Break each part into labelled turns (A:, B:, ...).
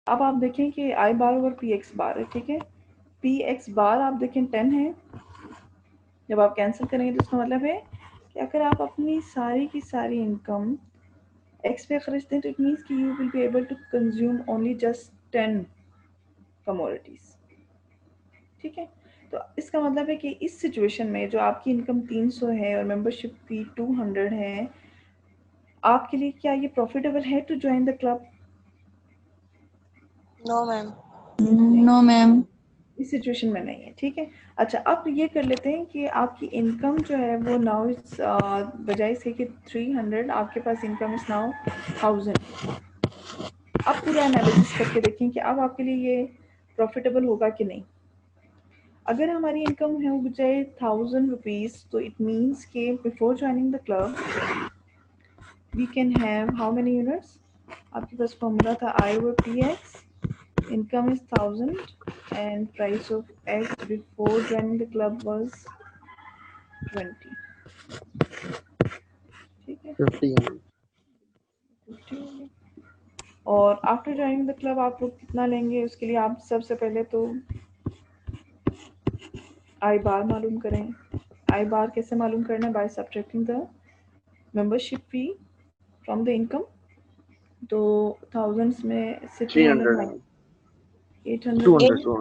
A: अब आप देखें कि आई बार और पी एक्स बार है, ठीक है। पी एक्स बार आप देखें 10 है। जब आप कैंसिल करेंगे तो इसका मतलब है कि अगर आप अपनी सारी की सारी इनकम एक्स पे खर्चते हैं तो इट मीन्स कि you will be able to consume only just 10 commodities, ठीक है। तो इसका मतलब है कि इस सिचुएशन में जो आपकी इनकम 300 है और मेंबरशिप फी 200 है, आपके लिए क्या ये प्रॉफिटेबल है to join the club?
B: No ma'am.
C: No ma'am.
A: इस सिचुएशन में नहीं है, ठीक है। अच्छा, अब ये कर लेते हैं कि आपकी इनकम जो है वो नाउ इस बजाय से कि 300 आपके पास इनकम इस नाउ 1000। अब पूरा एनालिसिस करके देखें कि अब आपके लिए ये प्रॉफिटेबल होगा कि नहीं। अगर हमारी इनकम है वो बजाय 1000 रुपीज़, तो इट मीन्स कि before joining the club we can have how many units. आपके पास फॉर्मूला था I over P X, income is 1000 and price of X before joining the club was 20, ठीक है।
D: 50
A: 50 और आफ्टर ज्वाइनिंग द क्लब आप लोग कितना लेंगे, उसके लिए आप सबसे पहले तो आई बार मालूम करें। आई बार कैसे मालूम करना है? By subtracting the membership fee from the income. तो थाउजेंड्स में से 200
D: 300
A: माइनस 800
D: 200 200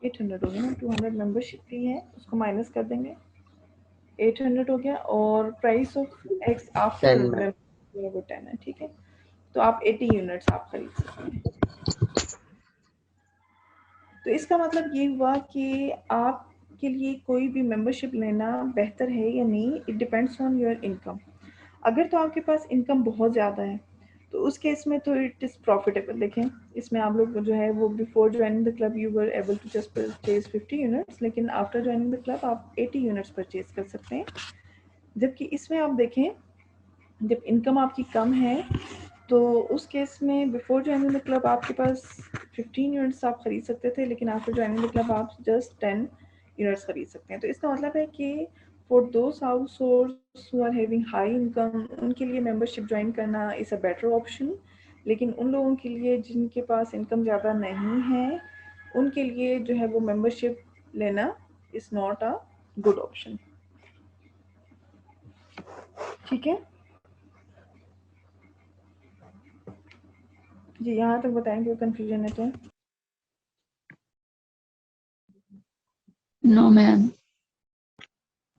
A: 800 हो गया ना। 200 मेंबरशिप फी है, उसको माइनस कर देंगे, 800 हो गया। और प्राइस ऑफ एक्स आफ्टर
D: 10 में
A: वो 10 है, ठीक है। तो आप 80 यूनिट्स आप खरीद सकते हैं। तो इसका मतलब ये हुआ कि आपके लिए कोई भी मेंबरशिप लेना बेहतर है या नहीं, it depends on your income. अगर तो आपके पास इनकम बहुत ज़्यादा है तो उस केस में तो इट इज़ प्रॉफिटेबल। देखें, इसमें आप लोग जो है वो before joining the club you were able to just purchase 50 units, लेकिन आफ्टर ज्वाइनिंग द क्लब आप 80 यूनिट्स परचेज कर सकते हैं। जबकि इसमें आप देखें, जब इनकम आपकी कम है तो उस केस में बिफोर ज्वाइनिंग द क्लब आपके पास 15 यूनिट्स आप खरीद सकते थे, लेकिन आफ्टर ज्वाइनिंग द क्लब आप जस्ट 10 यूनिट्स खरीद सकते हैं। तो इसका मतलब है कि for those households who are having high income, उनके लिए मेंबरशिप ज्वाइन करना इज़ अ बेटर ऑप्शन। लेकिन उन लोगों के लिए जिनके पास इनकम ज़्यादा नहीं है, उनके लिए जो है वो मेंबरशिप लेना is not a good option, ठीक है जी। यहाँ तक बताएंगे, कंफ्यूजन है तो?
C: No ma'am.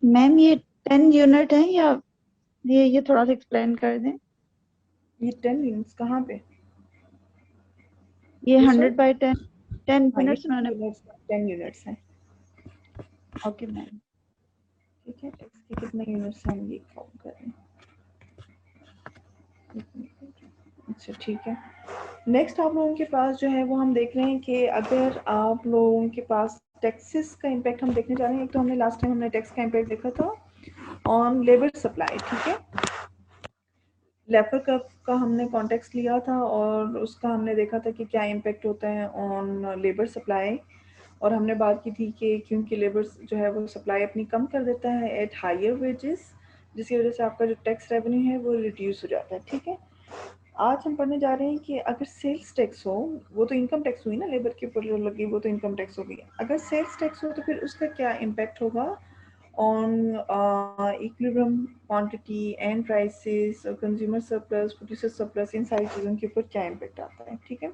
C: मैम ये 10 यूनिट है या ये थोड़ा सा एक्सप्लेन कर दें।
A: ये 10 यूनिट्स कहाँ पे?
C: ये
A: Yes, sir?
C: 100 बाई 10 10
A: हाँ, ये
C: यूनिट्स उन्होंने।
A: 10 यूनिट्स हैं,
C: ओके मैम।
A: ठीक है। एक्स के कितने यूनिट्स हैं हम ये काउंट कर रहे हैं। अच्छा, ठीक है। नेक्स्ट आप लोगों के पास जो है वो हम देख रहे हैं कि अगर आप लोगों के पास टैक्सेस का इम्पैक्ट हम देखने जा रहे हैं। एक तो हमने लास्ट टाइम हमने टैक्स का इम्पैक्ट देखा था ऑन लेबर सप्लाई, ठीक है। लेबर का हमने कॉन्टेक्स्ट लिया था और उसका हमने देखा था कि क्या इम्पैक्ट होता है ऑन लेबर सप्लाई। और हमने बात की थी कि क्योंकि लेबर जो है वो सप्लाई अपनी कम कर देता है एट हायर वेजेस, जिसकी वजह से आपका जो टैक्स रेवेन्यू है वो रिड्यूस हो जाता है, ठीक है। आज हम पढ़ने जा रहे हैं कि अगर सेल्स टैक्स हो, वो तो इनकम टैक्स हुई ना, लेबर के ऊपर जो लगी वो तो इनकम टैक्स हो गई। अगर सेल्स टैक्स हो तो फिर उसका क्या इम्पैक्ट होगा on equilibrium quantity and prices, consumer surplus, producer surplus, इन सारी चीज़ों के ऊपर क्या इम्पैक्ट आता है, ठीक है।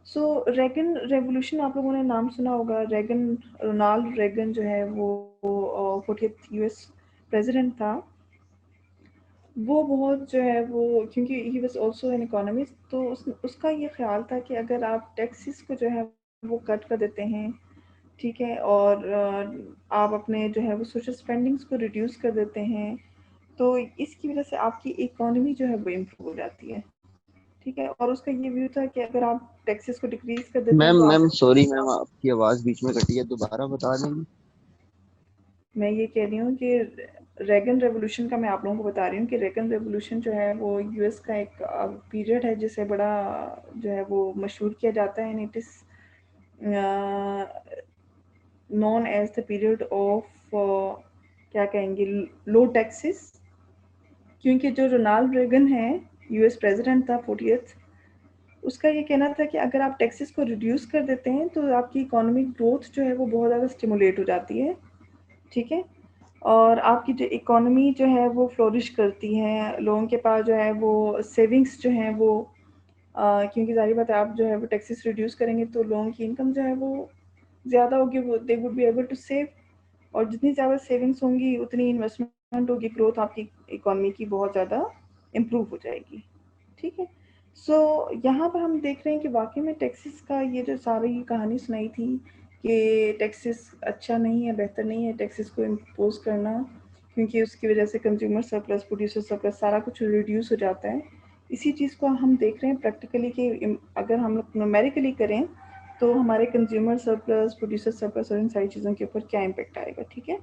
A: सो रेगन रेवोल्यूशन आप लोगों ने नाम सुना होगा। रेगन, रोनाल्ड रेगन जो है वो 40th यूएस प्रेसिडेंट था। वो बहुत जो है वो, क्योंकि he was also an economist, तो उसका ये ख्याल था कि अगर आप टैक्सेस को जो है वो कट कर देते हैं, ठीक है, और आप अपने जो है वो सोशल स्पेंडिंग्स को रिड्यूस कर देते हैं, तो इसकी वजह से आपकी इकोनॉमी जो है वो इम्प्रूव हो जाती है, ठीक है। और उसका ये व्यू था कि अगर आप टैक्सेस को डिक्रीज कर देते हैं
D: मैम।
A: तो
D: मैम
A: आप,
D: सॉरी मैम, आपकी आवाज बीच में कटी है, दोबारा बता देंगे।
A: मैं ये कह रही हूँ कि रेगन रेवोल्यूशन का मैं आप लोगों को बता रही हूँ कि रेगन रेवोल्यूशन जो है वो यूएस का एक पीरियड है जिसे बड़ा जो है वो मशहूर किया जाता है, and it is known as the period of क्या कहेंगे, लो टैक्सेस। क्योंकि जो रोनाल्ड रेगन है, यूएस प्रेसिडेंट था 40th, उसका ये कहना था कि अगर आप टैक्सेस को रिड्यूस कर देते हैं तो आपकी इकोनॉमिक ग्रोथ जो है वो बहुत ज़्यादा स्टिमुलेट हो जाती है, ठीक है, और आपकी जो इकोनॉमी जो है वो फ्लोरिश करती है, लोगों के पास जो है वो सेविंग्स जो हैं वो क्योंकि ज़ाहिर बात है आप जो है वो टैक्सेस रिड्यूस करेंगे तो लोगों की इनकम जो है वो ज़्यादा होगी, वो they would be able to save, और जितनी ज़्यादा सेविंग्स होंगी उतनी इन्वेस्टमेंट होगी, ग्रोथ आपकी इकोनॉमी की बहुत ज़्यादा इम्प्रूव हो जाएगी, ठीक है। सो यहाँ पर हम देख रहे हैं कि वाकई में टैक्सेस का ये जो सारी कहानी सुनाई थी कि टैक्सेस अच्छा नहीं है, बेहतर नहीं है टैक्सेस को इम्पोज करना, क्योंकि उसकी वजह से कंज्यूमर सरप्लस, प्रोड्यूसर सरप्लस सारा कुछ रिड्यूस हो जाता है। इसी चीज़ को हम देख रहे हैं प्रैक्टिकली कि अगर हम लोग न्यूमेरिकली करें तो हमारे कंज्यूमर सरप्लस, प्रोड्यूसर सरप्लस और इन सारी चीज़ों के ऊपर क्या इम्पेक्ट आएगा, ठीक है।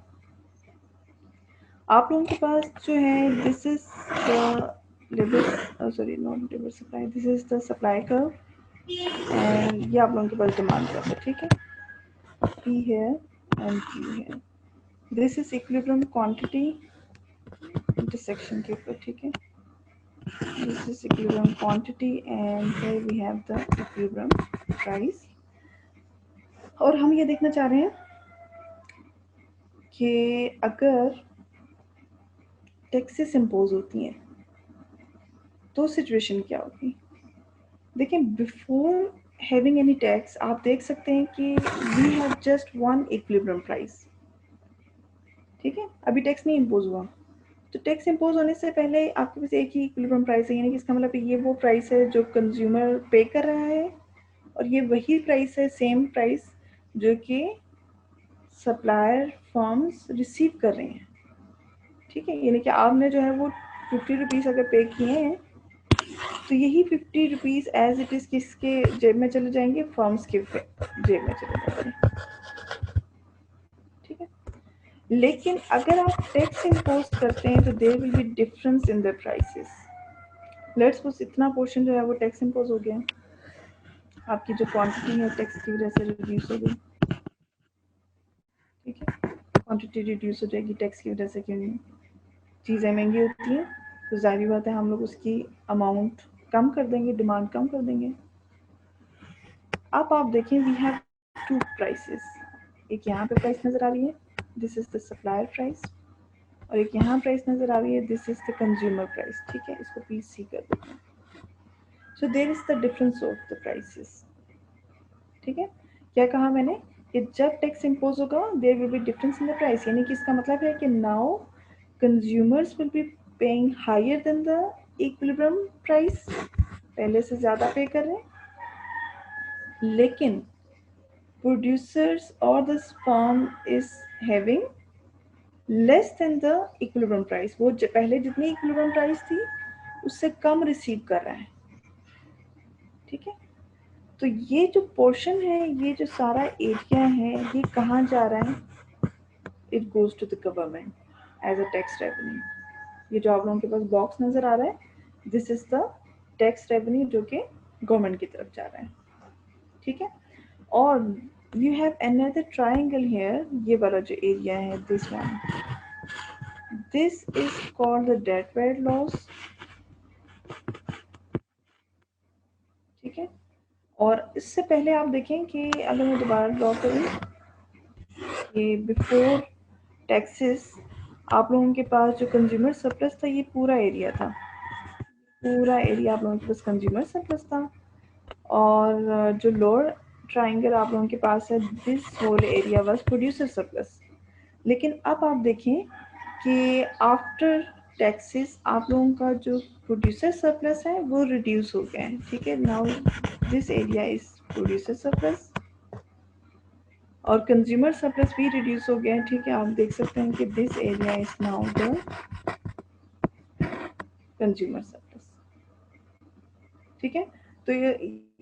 A: आप लोगों के पास जो है this is the labour, sorry not labour supply, this is the supply curve, and ये आप लोगों के पास डिमांड कर्व है, ठीक है, P है एंड Q है। This is equilibrium quantity intersection के ऊपर, ठीक है, this is equilibrium quantity and here we have the equilibrium price. और हम ये देखना चाह रहे हैं कि अगर टैक्सेस इम्पोज होती हैं तो सिचुएशन क्या होगी। देखिए, बिफोर हैविंग एनी टैक्स आप देख सकते हैं कि we have just one equilibrium price, ठीक है, अभी टैक्स नहीं इम्पोज हुआ। तो टैक्स इम्पोज होने से पहले आपके पास एक ही इक्विलिब्रियम प्राइस है, यानी कि इसका मतलब ये वो प्राइस है जो कंज्यूमर पे कर रहा है, और ये वही प्राइस है, सेम प्राइस, जो कि सप्लायर फर्म्स रिसीव कर रहे हैं, ठीक है। यानी कि आपने जो है वो 50 रुपीज़ अगर पे किए हैं तो यही 50 रुपीज़ एज इट इज़ किसके जेब में चले जाएंगे, फर्म्स के जेब में चले जाएंगे, ठीक है। लेकिन अगर आप टैक्स इम्पोज करते हैं तो there will be difference in the prices. Let's suppose इतना पोर्शन जो है वो टैक्स इम्पोज हो गया, आपकी जो क्वांटिटी है टैक्स की वजह से रिड्यूस हो गई, ठीक है, क्वांटिटी रिड्यूस हो जाएगी टैक्स की वजह से, क्योंकि चीज़ें महंगी होती हैं तो ज़ाहिर बात है हम लोग उसकी अमाउंट कम कर देंगे, डिमांड कम कर देंगे। अब आप देखें वी हैव टू प्राइसेस, एक यहाँ पे प्राइस नज़र आ रही है, this is the supplier price, और एक यहाँ प्राइस नज़र आ रही है, this is the consumer price, ठीक है, इसको PC कर देते हैं। So there is the difference of the prices, ठीक है। क्या कहा मैंने कि जब टैक्स इम्पोज होगा there will be difference in the price, यानी कि इसका मतलब है कि now consumers will be paying higher than the equilibrium price, पहले से ज़्यादा पे कर रहे हैं, लेकिन producers or the firm is having less than the equilibrium price, वो पहले जितनी equilibrium price थी उससे कम रिसीव कर रहा है, ठीक है। तो ये जो पोर्शन है, ये जो सारा एरिया है, ये कहाँ जा रहा है, it goes to the government as a tax revenue. ये जो आप लोगों के पास बॉक्स नजर आ रहा है, this is the tax revenue जो कि गवर्नमेंट की तरफ जा रहा है, ठीक है। और you have another triangle here, ये वाला जो एरिया है, this one, this is called the deadweight loss, ठीक है। और इससे पहले आप देखें कि अगर मैं दोबारा ड्रॉ करूँ कि बिफोर टैक्सेस आप लोगों के पास जो कंज्यूमर सरप्लस था, ये पूरा एरिया था, पूरा एरिया आप लोगों के पास कंज्यूमर सरप्लस था, और जो लोअर ट्रायंगल आप लोगों के पास है, this whole area was producer surplus. लेकिन अब आप देखें कि आफ्टर टैक्सेस आप लोगों का जो प्रोड्यूसर सरप्लस है वो रिड्यूस हो गया है, ठीक है। Now this area is producer surplus, और कंज्यूमर सरप्लस भी रिड्यूस हो गया है, ठीक है। आप देख सकते हैं कि this area is now the consumer surplus, ठीक है। तो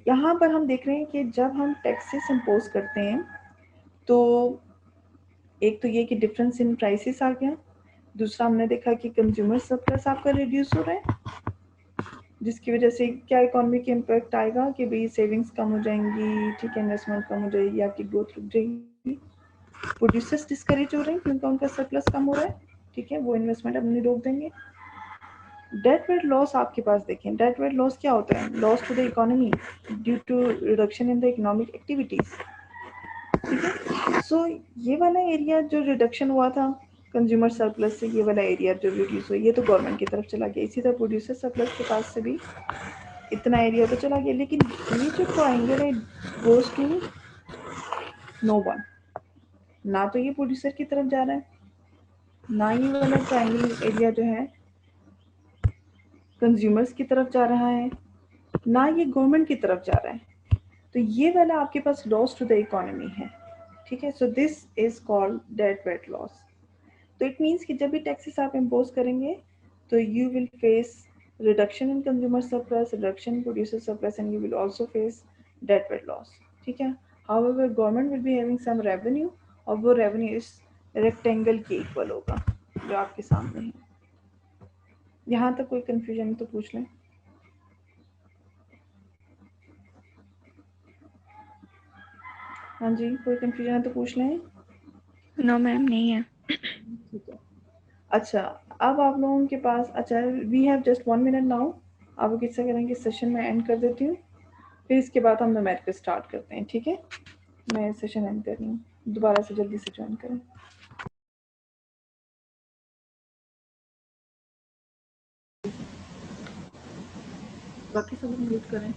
A: यहाँ पर हम देख रहे हैं कि जब हम टैक्सेस इम्पोज करते हैं तो एक तो ये कि डिफरेंस इन प्राइसेस आ गया, दूसरा हमने देखा कि कंज्यूमर सरप्लस आपका रिड्यूस हो रहा है, जिसकी वजह से क्या इकोनॉमी के इम्पैक्ट आएगा कि भाई सेविंग्स कम हो जाएंगी, ठीक है, इन्वेस्टमेंट कम हो जाएगी, आपकी ग्रोथ रुक जाएगी, प्रोड्यूसर्स डिस्करेज हो रहे हैं क्योंकि उनका सरप्लस कम हो रहा है, ठीक है, वो इन्वेस्टमेंट अपनी रोक देंगे। डेड वेट लॉस आपके पास देखें, डेड वेट लॉस क्या होता है? Loss to the economy due to reduction in the economic activities, ठीक है। सो ये वाला एरिया जो रिडक्शन हुआ था कंज्यूमर सरप्लस से, ये वाला एरिया जो रिड्यूस हुआ, ये तो गवर्नमेंट की तरफ चला गया। इसी तरह प्रोड्यूसर सरप्लस के पास से भी इतना एरिया तो चला गया, लेकिन ये जो ट्राइंगल है गोज टू नो वन। ना तो ये प्रोड्यूसर की तरफ जा रहा है, ना ये वाला ट्राइंगल एरिया जो है कंज्यूमर्स की तरफ जा रहा है, ना ये गवर्नमेंट की तरफ जा रहा है। तो ये वाला आपके पास लॉस टू द इकोनॉमी है, ठीक है। So this is called deadweight loss. तो इट मीन्स कि जब भी टैक्सेस आप इम्पोज करेंगे तो you will face reduction in consumer surplus, reduction in producer surplus, and you will also face deadweight loss, ठीक है। However government will be having some revenue, और वो रेवेन्यू इस रेक्टेंगल के इक्वल होगा जो आपके सामने है। यहाँ तक कोई कंफ्यूजन तो पूछ लें। हाँ जी, कोई कंफ्यूजन है तो पूछ लें।
C: नो मैम, नहीं है।
A: ठीक है। अच्छा, अब आप लोगों के पास, अच्छा we have just 1 minute now. आप लोग किससे करेंगे, सेशन में एंड कर देती हूँ, फिर इसके बाद हम न्यूमेरिकल स्टार्ट करते हैं, ठीक है। मैं सेशन एंड कर रही हूँ, दोबारा से जल्दी से ज्वाइन करें। बाकी सब लोग म्यूट करें।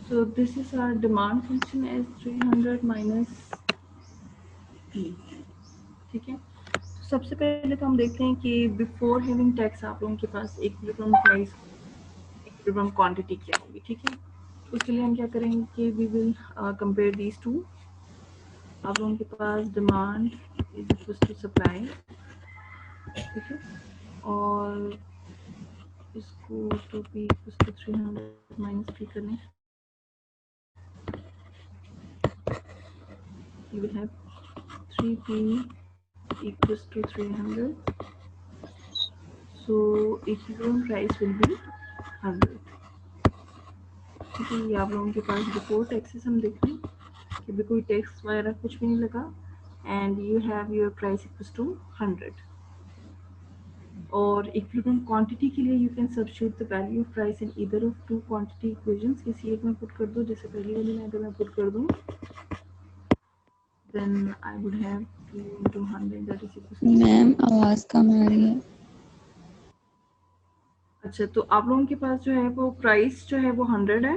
A: So this is our demand function as 300 minus P, ठीक है। तो सबसे पहले तो हम देखते हैं कि बिफोर हैविंग टैक्स आप लोगों के पास इक्विलिब्रियम प्राइस, इक्विलिब्रियम क्वांटिटी क्या होगी, ठीक है। उसके लिए हम क्या करेंगे कि we will compare these two. आप लोगों के पास demand is equal to supply, ठीक है, और इसको तो P equal to 300 minus P करने, you will have 3p equals to 300, so equivalent price will be 100, ठीक है। ये आप लोगों के पास बिफोर टैक्सेस हम देख रहे हैं कि भी कोई टैक्स वगैरह कुछ भी नहीं लगा, and you have your price equals to 100। और इक्विलिब्रियम क्वांटिटी के लिए you can substitute the value of price in either of two quantity equations. किसी एक में पुट कर दो, जैसे पहली वाली में अगर मैं पुट कर दूं, then I would have 2 into 100 that is equals to,
C: ma'am आवाज कम आ रही है।
A: अच्छा, तो आप लोगों के पास जो है वो प्राइस जो है वो 100 है,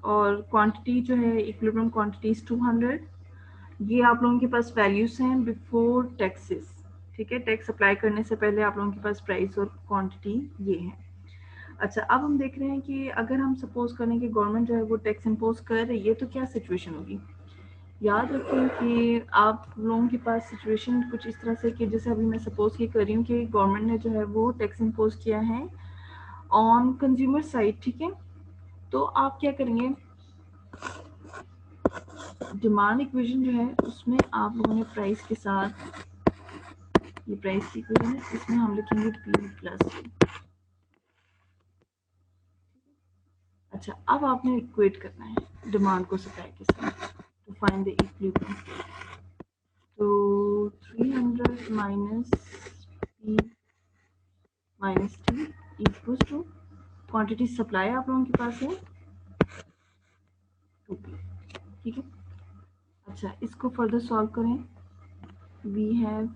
A: और क्वांटिटी जो है इक्विलिब्रियम क्वांटिटी 200। ये आप लोगों के पास वैल्यूज हैं बिफोर टैक्सेस, ठीक है। टैक्स अप्लाई करने से पहले आप लोगों के पास प्राइस और क्वांटिटी ये है। अच्छा, अब हम देख रहे हैं कि अगर हम सपोज करें कि गवर्नमेंट जो है वो टैक्स इम्पोज कर रही है तो क्या सिचुएशन होगी। याद रखें कि आप लोगों के पास सिचुएशन कुछ इस तरह से कि जैसे अभी मैं सपोज ये कर रही हूँ कि गवर्नमेंट ने जो है वो टैक्स इम्पोज किया है ऑन कंज्यूमर साइड, ठीक है। तो आप क्या करेंगे, डिमांड इक्वेशन जो है उसमें आप लोगों ने प्राइस के साथ, ये प्राइस की इक्वेशन है, इसमें हम लिखेंगे पी प्लस। अच्छा, अब आपने इक्वेट करना है डिमांड को सप्लाई के साथ टू फाइंड द इक्विलिब्रियम। तो 300 minus P minus T equal to quantity supply आप लोगों के पास है 2p, ठीक है। अच्छा, इसको फर्दर सॉल्व करें, we have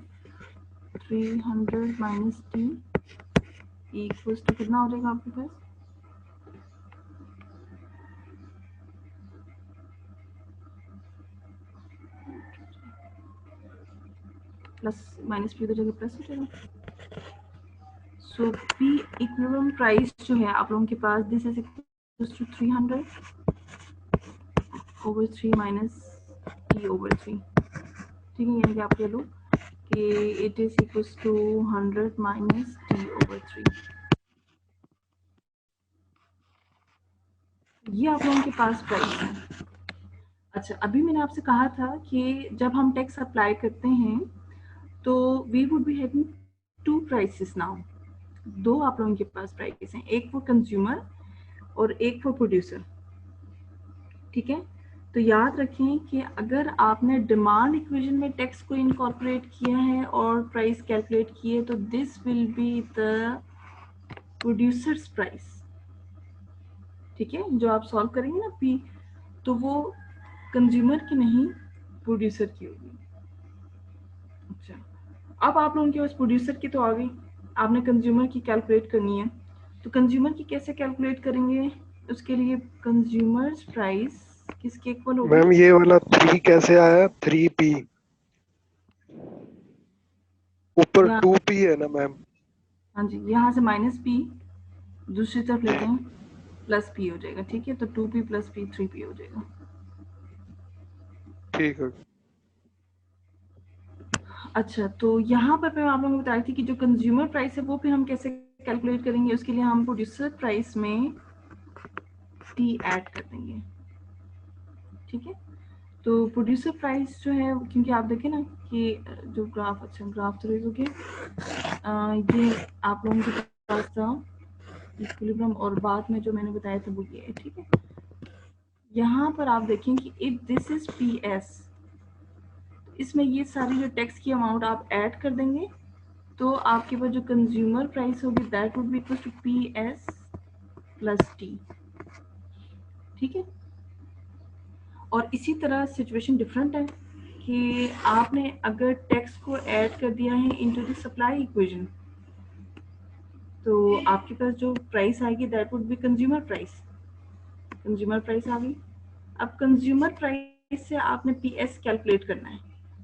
A: 300 minus T equals to कितना हो जाएगा आपके पास, प्लस माइनस पी हो जाएगा प्लस हो जाएगा। सो पी इक्विलिब्रियम प्राइस जो है आप लोगों के पास, this is equals to 300 over 3 minus t over 3, ठीक है। यानी कि आप कह लो कि it is equals to 100 minus t over 3। ये आप लोगों के पास प्राइस है। अच्छा, अभी मैंने आपसे कहा था कि जब हम टैक्स अप्लाई करते हैं तो we would be having two prices now. दो आप लोगों के पास प्राइस हैं, एक फॉर कंज्यूमर और एक फॉर प्रोड्यूसर, ठीक है। तो याद रखें कि अगर आपने डिमांड इक्वेशन में टैक्स को इनकॉर्पोरेट किया है और प्राइस कैलकुलेट किए तो this will be the producers price. ठीक है, जो आप सॉल्व करेंगे ना पी, तो वो कंज्यूमर की नहीं प्रोड्यूसर की होगी। अच्छा, अब आप लोगों के पास प्रोड्यूसर की तो आ गई, आपने कंज्यूमर की कैलकुलेट करनी है। तो कंज्यूमर की कैसे कैलकुलेट करेंगे? उसके लिए कंज्यूमर्स प्राइस किसके इक्वल होगी?
B: मैम ये वाला 3 कैसे आया? 3p ऊपर
A: यहाँ
B: 2p है ना मैम?
A: हाँ जी, यहाँ से माइनस पी दूसरी तरफ लेते हैं, प्लस पी हो जाएगा। ठीक है, तो 2p प्लस पी 3p हो जाएगा।
B: ठीक है।
A: अच्छा, तो यहाँ पर मैं आप लोगों को बताई थी कि जो कंज्यूमर प्राइस है वो फिर हम कैसे कैलकुलेट करेंगे। उसके लिए हम प्रोड्यूसर प्राइस में टी ऐड कर देंगे। ठीक है, तो प्रोड्यूसर प्राइस जो है, क्योंकि आप देखें ना कि जो ग्राफ, अच्छा ग्राफ तो रेज हो गया, ये आप लोगों के पास था इक्विलिब्रियम और बाद में जो मैंने बताया था वो ये है। ठीक है, यहाँ पर आप देखें कि if this is P S, इसमें ये सारी जो टैक्स की अमाउंट आप ऐड कर देंगे तो आपके पास जो कंज्यूमर प्राइस होगी that would be equal to P S plus T. ठीक है, और इसी तरह सिचुएशन डिफरेंट है कि आपने अगर टैक्स को ऐड कर दिया है इनटू द सप्लाई इक्वेशन, तो आपके पास जो प्राइस आएगी that would be consumer price. Consumer price आ गई। अब कंज्यूमर प्राइस से आपने पी एस कैलकुलेट करना है,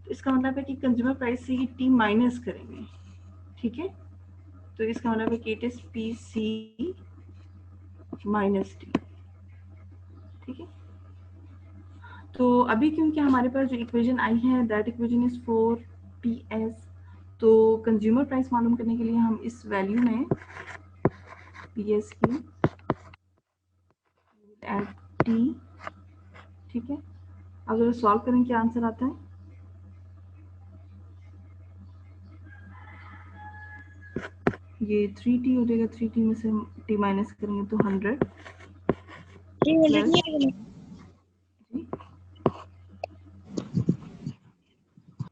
A: तो इसका मतलब है कि कंज्यूमर प्राइस से ये टी माइनस करेंगे। ठीक है, तो इसका मतलब है कि it is P C minus T. ठीक है, तो अभी क्योंकि हमारे पास जो इक्वेशन आई है that equation is for P S, तो कंज्यूमर प्राइस मालूम करने के लिए हम इस वैल्यू में पी एस की एड टी। ठीक है, अब जरा सॉल्व करें क्या आंसर आता है। ये 3t हो जाएगा, 3t में से t माइनस करेंगे तो 100 प्लस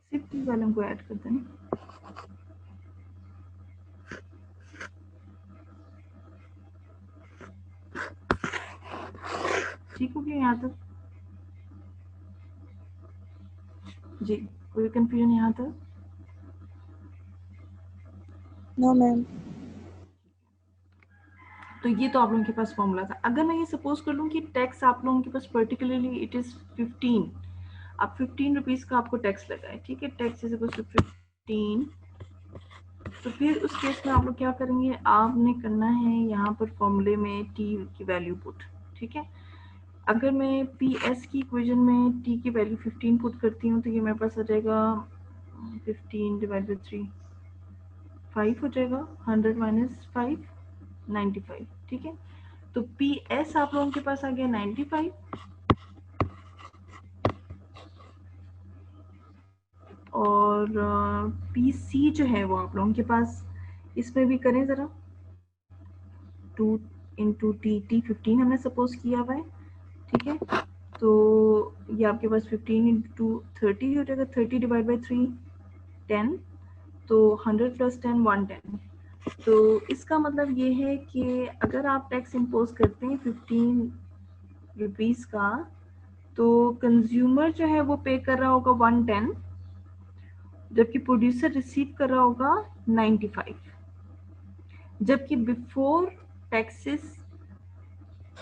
A: सिर्फ t वाले को ऐड कर देना। ठीक हो गया यहाँ तक जी? कोई कंफ्यूजन यहाँ तक?
C: No ma'am.
A: तो ये तो आप लोगों के पास फॉर्मूला था। अगर मैं ये सपोज कर लूँ कि टैक्स आप लोगों के पास पर्टिकुलरली इट इज 15, अब 15 रुपीज का आपको टैक्स लगा है। ठीक है, टैक्स इज इक्वल टू 15, तो फिर उस केस में आप लोग क्या करेंगे, आपने करना है यहाँ पर फॉर्मूले में टी की वैल्यू पुट। ठीक है, अगर मैं पी एस की इक्वेशन में टी की वैल्यू 15 पुट करती हूँ तो ये मेरे पास आ जाएगा 15 डिवाइड बाई 3 5 हो जाएगा, 100 माइनस 5 95। ठीक है, तो पी एस आप लोगों के पास आ गया 95 और पी सी जो है वो आप लोगों के पास, इसमें भी करें ज़रा 2 इंटू टी, टी 15 हमने सपोज किया हुआ है। ठीक है, तो ये आपके पास 15 इंटू 30 हो जाएगा, 30 डिवाइड बाई 3 10, तो 100 प्लस 10 110। तो इसका मतलब ये है कि अगर आप टैक्स इम्पोज करते हैं 15 रुपीज़ का, तो कंज्यूमर जो है वो पे कर रहा होगा 110, जबकि प्रोड्यूसर रिसीव कर रहा होगा 95। जबकि बिफोर टैक्सेस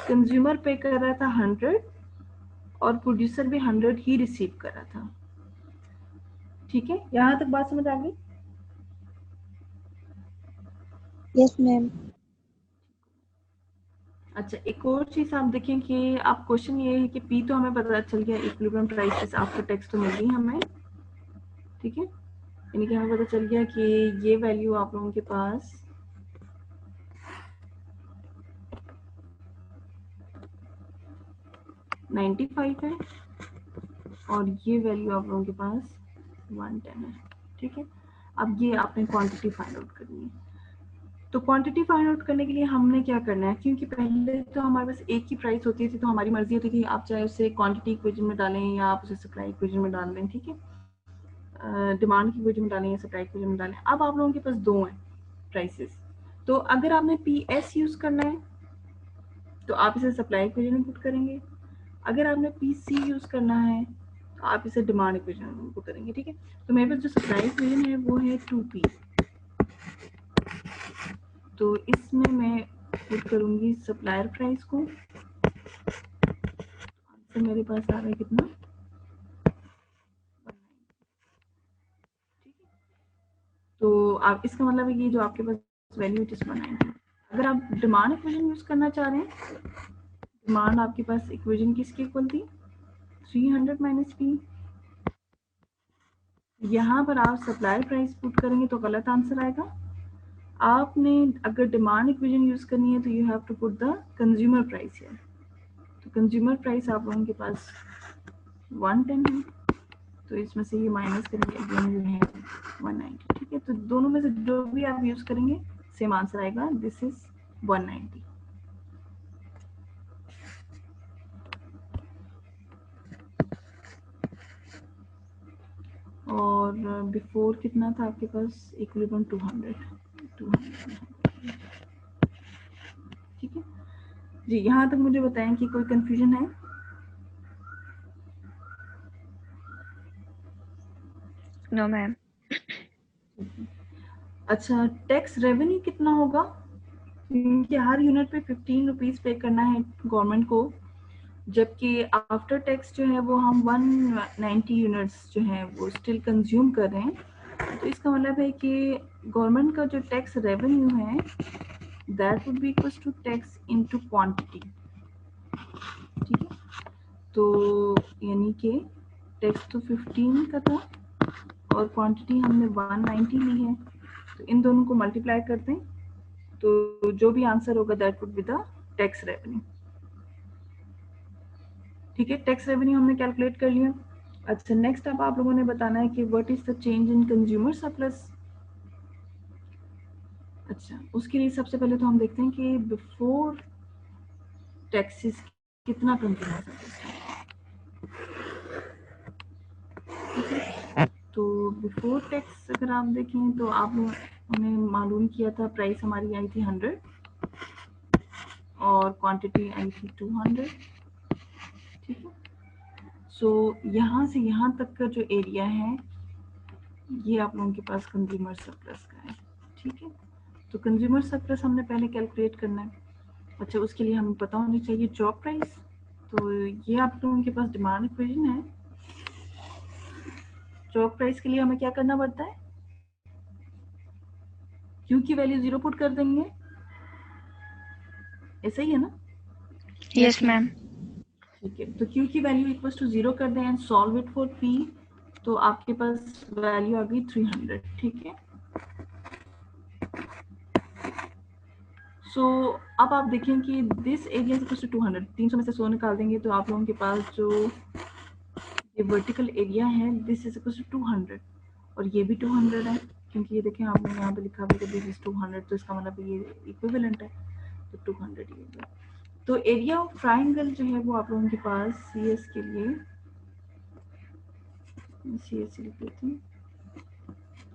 A: कंज्यूमर पे कर रहा था 100 और प्रोड्यूसर भी 100 ही रिसीव कर रहा था। ठीक है, यहाँ तक बात समझ आ गई?
C: Yes ma'am.
A: अच्छा, एक और चीज आप देखें कि आप क्वेश्चन ये है कि पी तो हमें पता चल गया, इक्विलिब्रियम प्राइसेस आफ्टर टैक्स तो मिल गई हमें। ठीक है, यानी कि हमें पता चल गया कि ये वैल्यू आप लोगों के पास $95 है और ये वैल्यू आप लोगों के पास 110 है। ठीक है, अब ये आपने क्वांटिटी फाइंड आउट करनी है। तो क्वांटिटी फाइंड आउट करने के लिए हमने क्या करना है, क्योंकि पहले तो हमारे पास एक ही प्राइस होती थी, तो हमारी मर्जी होती थी आप चाहे उसे क्वांटिटी इक्वेशन में डालें या आप उसे सप्लाई इक्वेशन में डाल दें, ठीक है, डिमांड की इक्वेशन में डालें या सप्लाई इक्वेशन में डालें। अब आप लोगों के पास दो हैं प्राइसेस, तो अगर आपने PS यूज करना है तो आप इसे सप्लाई इक्वेशन में पुट करेंगे, अगर आपने PC यूज करना है तो आप इसे डिमांड इक्वेशन में पुट करेंगे, ठीक है। तो मेरे पास जो सप्लाई इक्वेशन है वो है 2P, तो इसमें मैं पुट करूंगी सप्लायर प्राइस को, तो मेरे पास आ रहा है कितना, ठीक है। तो आप इसका मतलब है कि जो आपके पास वैल्यू इट इज 190। अगर आप डिमांड इक्वेशन यूज करना चाह रहे हैं, डिमांड आपके पास इक्वेशन किसकी इक्वल थी, 300 माइनस P। यहाँ पर आप सप्लायर प्राइस पुट करेंगे तो गलत आंसर आएगा। आपने अगर डिमांड इक्वेशन यूज करनी है तो you have to put the consumer price here. तो कंज्यूमर प्राइस आप लोगों के पास 110 है, तो इसमें से ये माइनस करेंगे, अगेन यू है 190, ठीक है। तो दोनों में से जो भी आप यूज करेंगे सेम आंसर आएगा, दिस इज 190। और बिफोर कितना था आपके पास, इक्विलिब्रियम 200, ठीक है जी। यहाँ तक मुझे बताएं कि कोई कंफ्यूजन है?
C: No ma'am.
A: अच्छा, टैक्स रेवेन्यू कितना होगा, क्योंकि हर यूनिट पे 15 रुपीज पे करना है गवर्नमेंट को, जबकि आफ्टर टैक्स जो है वो हम 190 यूनिट्स जो है वो स्टिल कंज्यूम कर रहे हैं। तो इसका मतलब है कि गवर्नमेंट का जो टैक्स रेवेन्यू है that would be equal to tax into quantity, ठीक है। तो यानी कि टैक्स तो 15 का था और क्वांटिटी हमने 190 ली है, तो इन दोनों को मल्टीप्लाई करते हैं तो जो भी आंसर होगा that would be the tax revenue, ठीक है। टैक्स रेवेन्यू हमने कैलकुलेट कर लिया। अच्छा, नेक्स्ट अब आप लोगों ने बताना है कि what is the change in consumer surplus. अच्छा, उसके लिए सबसे पहले तो हम देखते हैं कि बिफोर टैक्सेस कितना कंज्यूमर सरप्लस है। तो बिफोर टैक्स अगर आप देखें तो आप लोगों ने मालूम किया था प्राइस हमारी आई थी 100 और क्वांटिटी आई थी 200, ठीक है। सो यहाँ से यहाँ तक का जो एरिया है ये आप लोगों के पास कंज्यूमर सरप्लस का है, ठीक है। तो कंज्यूमर सरप्लस हमने पहले कैलकुलेट करना है। अच्छा, उसके लिए हमें पता होनी चाहिए जॉब प्राइस। तो ये आप लोगों के पास डिमांड इक्वेशन है। जॉब प्राइस के लिए हमें क्या करना पड़ता है, क्यू की वैल्यू 0 पुट कर देंगे, ऐसा ही है ना?
C: Yes ma'am.
A: ठीक है, तो क्यू की वैल्यू इक्वल टू 0 कर दें and solve it for P, तो आपके पास वैल्यू आ गई 300, ठीक है। सो अब आप देखें कि दिस एरिया इक्वल टू 200, 300 में से 100 निकाल देंगे तो आप लोगों के पास जो ये वर्टिकल एरिया है दिस इज इक्वल टू 200 और ये भी 200 है, क्योंकि ये देखें आपने यहाँ पे लिखा हुआ है दिस इज 200, तो इसका मतलब ये इक्विवेलेंट है, तो 200 ये है। तो एरिया ऑफ ट्राइंगल जो है वो आप लोगों के पास CS के लिए CS लिख देते हैं,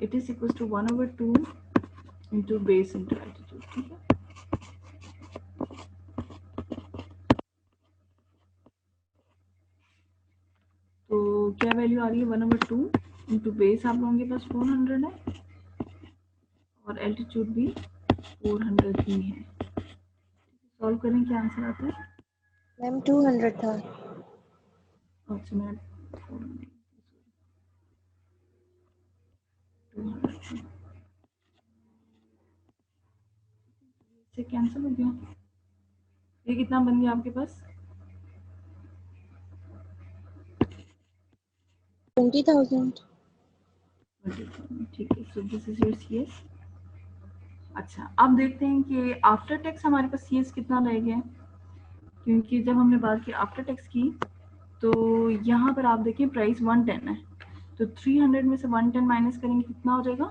A: it is equal to 1/2 into base into altitude, ठीक है। तो क्या वैल्यू आ रही है 1/2 इंटू बेस आप लोगों के पास 400 है और एल्टीट्यूड भी 400 ही है। सॉल्व करें, क्या आंसर आता है?
E: मैम 200 था।
A: अच्छा, मैं 200 से कैंसिल हो गया। ये कितना बन गया आपके पास?
E: 20,000।
A: 20,000, ठीक है। So this is your CS। अच्छा, अब देखते हैं कि आफ्टर टैक्स हमारे पास CS कितना रह गया, क्योंकि जब हमने बात की आफ्टर टैक्स की तो यहाँ पर आप देखें प्राइस 110 है, तो 300 में से 110 माइनस करेंगे कितना हो जाएगा,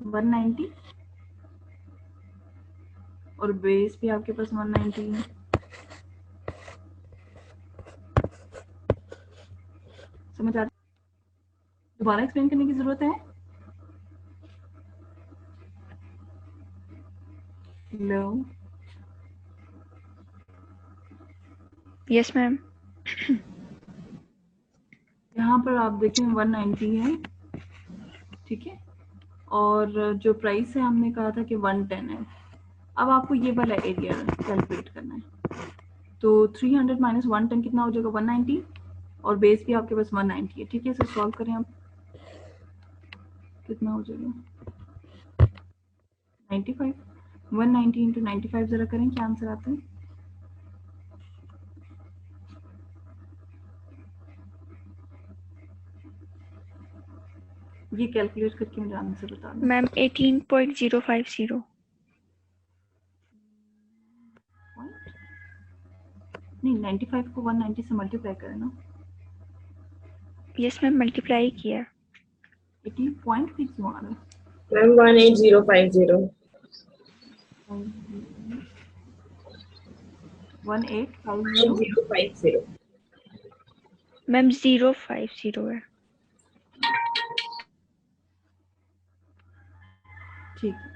A: 190 और बेस भी आपके पास 190 है। समझ आ रही? दोबारा एक्सप्लेन करने की जरूरत है? लो
C: यस मैम।
A: यहाँ पर आप देखें 190 है, ठीक है, और जो प्राइस है हमने कहा था कि 110 है। अब आपको ये वाला एरिया कैलकुलेट करना है, तो 300 माइनस 110 कितना हो जाएगा? 190 और बेस भी आपके पास 190 है, ठीक है। इसे सॉल्व करें आप, कितना हो जाएगा? 95। 190 इंटू 95 जरा करें, क्या आंसर आता है? ये कैलकुलेट करके मुझे आंसर बता दो।
C: मैम 18.050।
A: नहीं, 95 को 190 से मल्टीप्लाई करें ना।
C: यस मैम, मल्टीप्लाई किया।
A: 80 पॉइंट भी क्यों आ रहा है?
F: मैम 18050।
A: 1850
F: 050।
C: मैम 050 है।
A: ठीक है।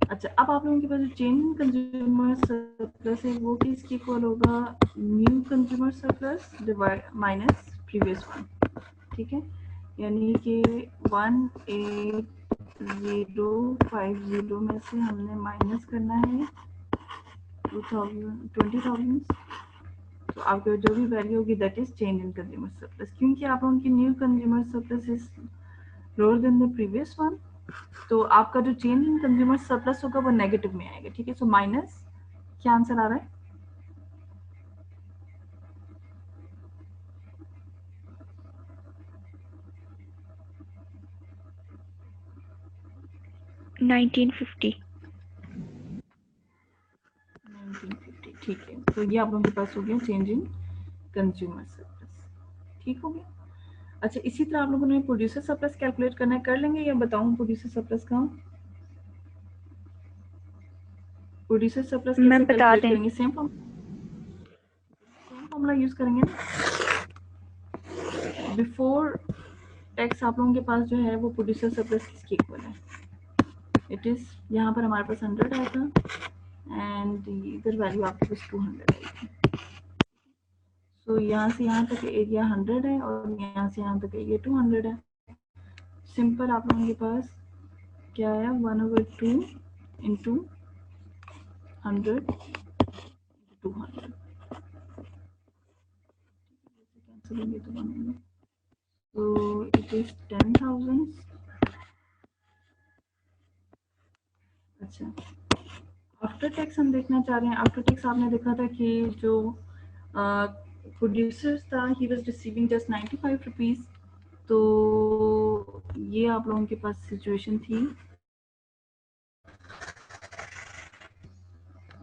A: अच्छा, अब आप लोगों के पास जो चेंज इन कंज्यूमर सरप्लस है वो किसके इक्वल होगा? New consumer surplus divide minus previous one, ठीक है। यानी कि 18050 में से हमने माइनस करना है 20,000 तो आपके जो भी वैल्यू होगी that is change in consumer surplus, क्योंकि आप लोगों की new consumer surplus is lower than the previous one, तो आपका जो चेंज इन कंज्यूमर सरप्लस होगा वो नेगेटिव में आएगा, ठीक है। सो माइनस, क्या आंसर आ रहा है?
C: $1950।
A: 1950, ठीक है। तो ये आप लोगों के पास हो गया चेंज इन कंज्यूमर सरप्लस, ठीक हो गया। अच्छा, इसी तरह आप लोगों ने प्रोड्यूसर सरप्लस कैलकुलेट करना है, कर लेंगे या बताऊं प्रोड्यूसर सरप्लस का? प्रोड्यूसर सरप्लस कैसे
C: मैम बता
A: कैलकुलेट
C: दें।
A: करेंगे? सेम फॉर्मूला यूज करेंगे ना। बिफोर टैक्स आप लोगों के पास जो है वो प्रोड्यूसर सरप्लस किसके इक्वल है? इट इज, यहाँ पर हमारे पास 100 आया था एंड इधर वैल्यू आपके पास 200 आई थी। सो यहाँ से यहाँ तक एरिया 100 है और यहाँ से यहाँ तक एरिया 200 है। सिंपल आप लोगों के पास क्या है? 1/2 इंटू 100 200 कैंसिल होंगे तो बनेंगे, तो इट इज 10,000। अच्छा, आफ्टर टैक्स हम देखना चाह रहे हैं। आफ्टर टैक्स आपने देखा था कि जो प्रोड्यूसर्स था he was receiving just 95 rupees, तो ये आप लोगों के पास सिचुएशन थी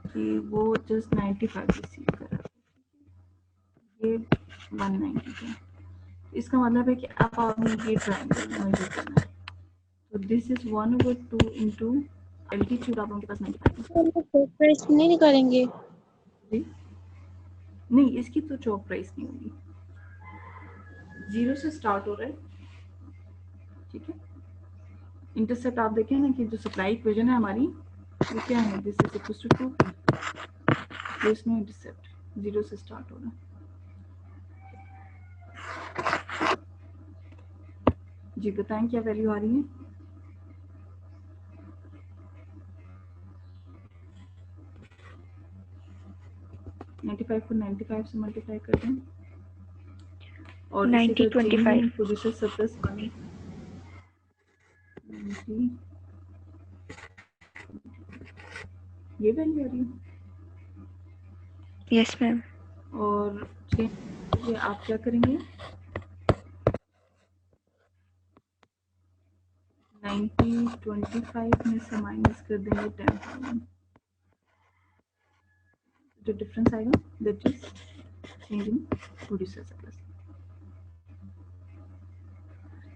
A: कि वो जस्ट 95 रिसीव कर रहा था, ये 190 था। इसका मतलब है कि अब आपने ये ट्रायंगल मेजर करना है, तो दिस इज 1/2 इंटू एल्टीट्यूड आप लोगों के पास 95
E: तो हम लोग प्राइस नहीं निकालेंगे?
A: है। नहीं, इसकी तो चॉक प्राइस नहीं होगी, 0 से स्टार्ट हो रहा है, ठीक है। इंटरसेप्ट आप देखें ना कि जो सप्लाई इक्वेशन है हमारी वो क्या है? This is equals to 2, there is no intercept, 0 से स्टार्ट हो रहा है। जी बताएं क्या वैल्यू आ रही है? $95 को 95 से मल्टीप्लाई कर दें और इसी का चेंज इन
C: 9025।
A: प्रोड्यूसर सरप्लस 190, ये वैल्यू आ रही है।
C: Yes ma'am.
A: और चेंज आप क्या करेंगे? 9025 में से माइनस कर देंगे 10,000, जो डिफरेंस आएगा that is change in producer surplus,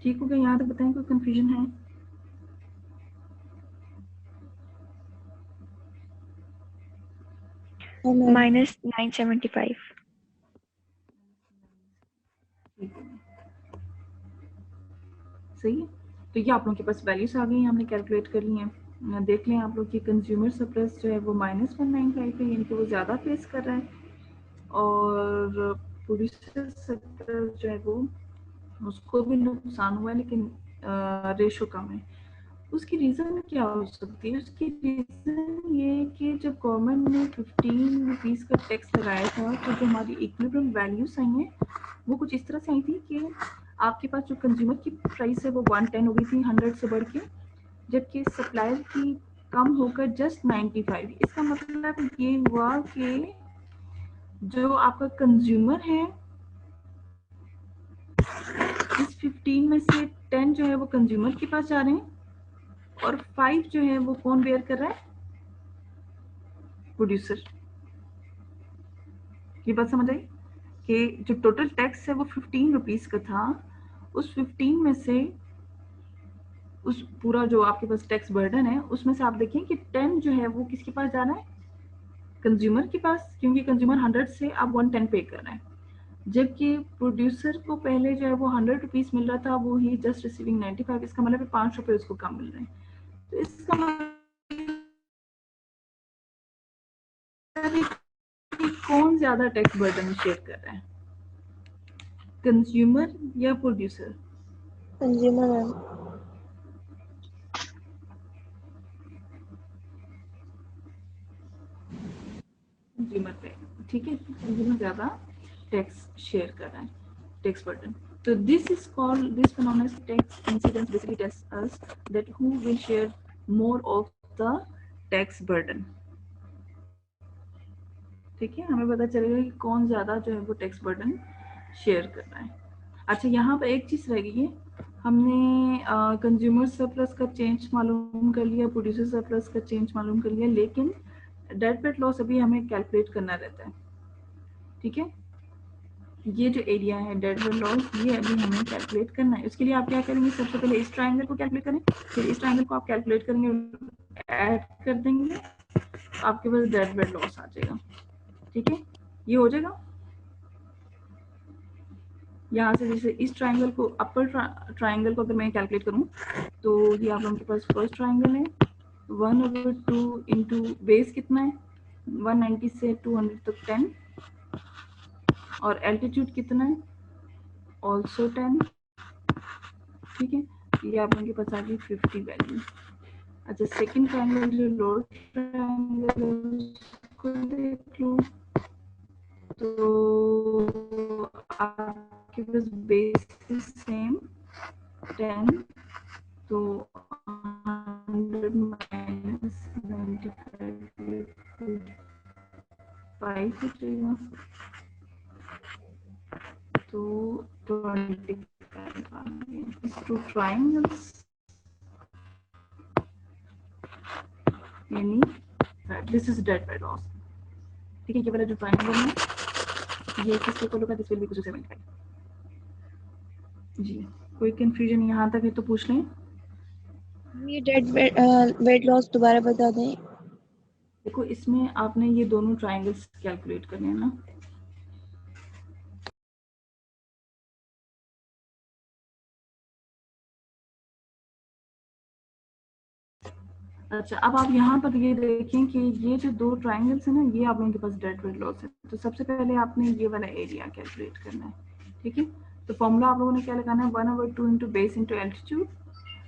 A: ठीक हो गया। यहाँ तक बताएं कोई कंफ्यूजन है?
E: -975।
A: सही है। तो ये आप लोगों के पास वैल्यूज आ गई हैं, हमने कैलकुलेट कर ली हैं। देख लें आप लोग कि कंज्यूमर सरप्लस जो है वो -195 है, यानी कि वो ज़्यादा फेस कर रहा है, और प्रोड्यूसर सरप्लस जो है वो उसको भी नुकसान हुआ है, लेकिन रेशो कम है। उसकी रीज़न क्या हो सकती है? उसकी रीज़न ये है कि जब गवर्नमेंट ने 15 रुपीज़ का टैक्स लगाया था, तो जो हमारी इक्विलिब्रियम वैल्यूज आई हैं वो कुछ इस तरह से आई थी कि आपके पास जो कंज्यूमर की प्राइस है वो 110 हो गई थी 100 से बढ़ के, जबकि सप्लायर की कम होकर जस्ट 95। इसका मतलब ये हुआ कि जो आपका कंज्यूमर है इस 15 में से 10 जो है वो कंज्यूमर के पास जा रहे हैं, और 5 जो है वो कौन बेयर कर रहा है? प्रोड्यूसर। ये बात समझ आई कि जो टोटल टैक्स है वो 15 रुपीज़ का था, उस 15 में से उस पूरा जो आपके पास टैक्स बर्डन है उसमें से आप देखें कि 10 जो है वो किसके पास जा रहा है? कंज्यूमर के पास, क्योंकि कंज्यूमर 100 से अब 110 पे कर रहा है, जबकि प्रोड्यूसर को पहले जो है वो 100 रुपीज़ मिल रहा था, वो ही जस्ट रिसीविंग 95। इसका मतलब 5 रुपये उसको कम मिल रहे हैं। तो इसका मतलब कि कौन ज़्यादा टैक्स बर्डन शेयर कर रहा है, कंज्यूमर या प्रोड्यूसर?
E: Consumer ma'am.
A: कंज्यूमर पे, ठीक है, कंज्यूमर ज़्यादा टैक्स शेयर कर रहा है, tax burden. So this is called, this phenomenon is tax incidence basically tells us that who will share more of the tax burden. ठीक है, हमें पता चलेगा कि कौन ज़्यादा जो है वो टैक्स बर्डन शेयर कर रहा है। अच्छा, यहाँ पर एक चीज़ रह गई है, हमने कंज्यूमर सरप्लस का चेंज मालूम कर लिया, प्रोड्यूसर सरप्लस का चेंज मालूम कर लिया, लेकिन डेट पेड लॉस अभी हमें कैलकुलेट करना रहता है। ठीक है, ये जो एरिया है डेट पेड लॉस, ये अभी हमें कैलकुलेट करना है। उसके लिए आप क्या करेंगे? सबसे पहले इस ट्रायंगल को कैलकुलेट करें, फिर इस ट्रायंगल को आप कैलकुलेट करेंगे, ऐड कर देंगे, आपके पास डेट पेड लॉस आ जाएगा। ठीक है, ये हो जाएगा। यहाँ से जैसे इस ट्रायंगल को, अपर ट्रायंगल को अगर मैं कैलकुलेट करूँ तो ये आप लोगों के पास फर्स्ट ट्रायंगल है, 1/2 इंटू बेस कितना है 190 से 200 तक 10, और एल्टीट्यूड कितना है ऑल्सो 10। ठीक है, ये आप लोगों के पास आ गई 50 वैल्यू। अच्छा, सेकंड ट्रायंगल जो लोअर ट्रायंगल है उसको देख लो, तो आपके पास बेस सेम 10, तो 100 माइनस 95 5 हो जाएगा, तो 25 आ गया। इस टू ट्राइंगल्स यानी this is deadweight loss. ठीक है, ये वाला जो ट्राइंगल है ये किसके इक्वल होगा? This will be equal to 75। जी, कोई कंफ्यूजन यहाँ तक है तो पूछ लें।
E: ये डेट वेट लॉस दोबारा बता दें।
A: देखो, इसमें आपने ये दोनों ट्राइंगल्स कैलकुलेट करने हैं ना। अच्छा, अब आप यहाँ पर ये देखें कि ये जो दो ट्राइंगल्स हैं ना, ये आप लोगों के पास डेट वेट लॉस है। तो सबसे पहले आपने ये वाला एरिया कैलकुलेट करना है। ठीक है, तो फॉर्मूला आप लोगों ने क्या लगाना है? 1/2 इंटू बेस इंटू एल्टीट्यूड।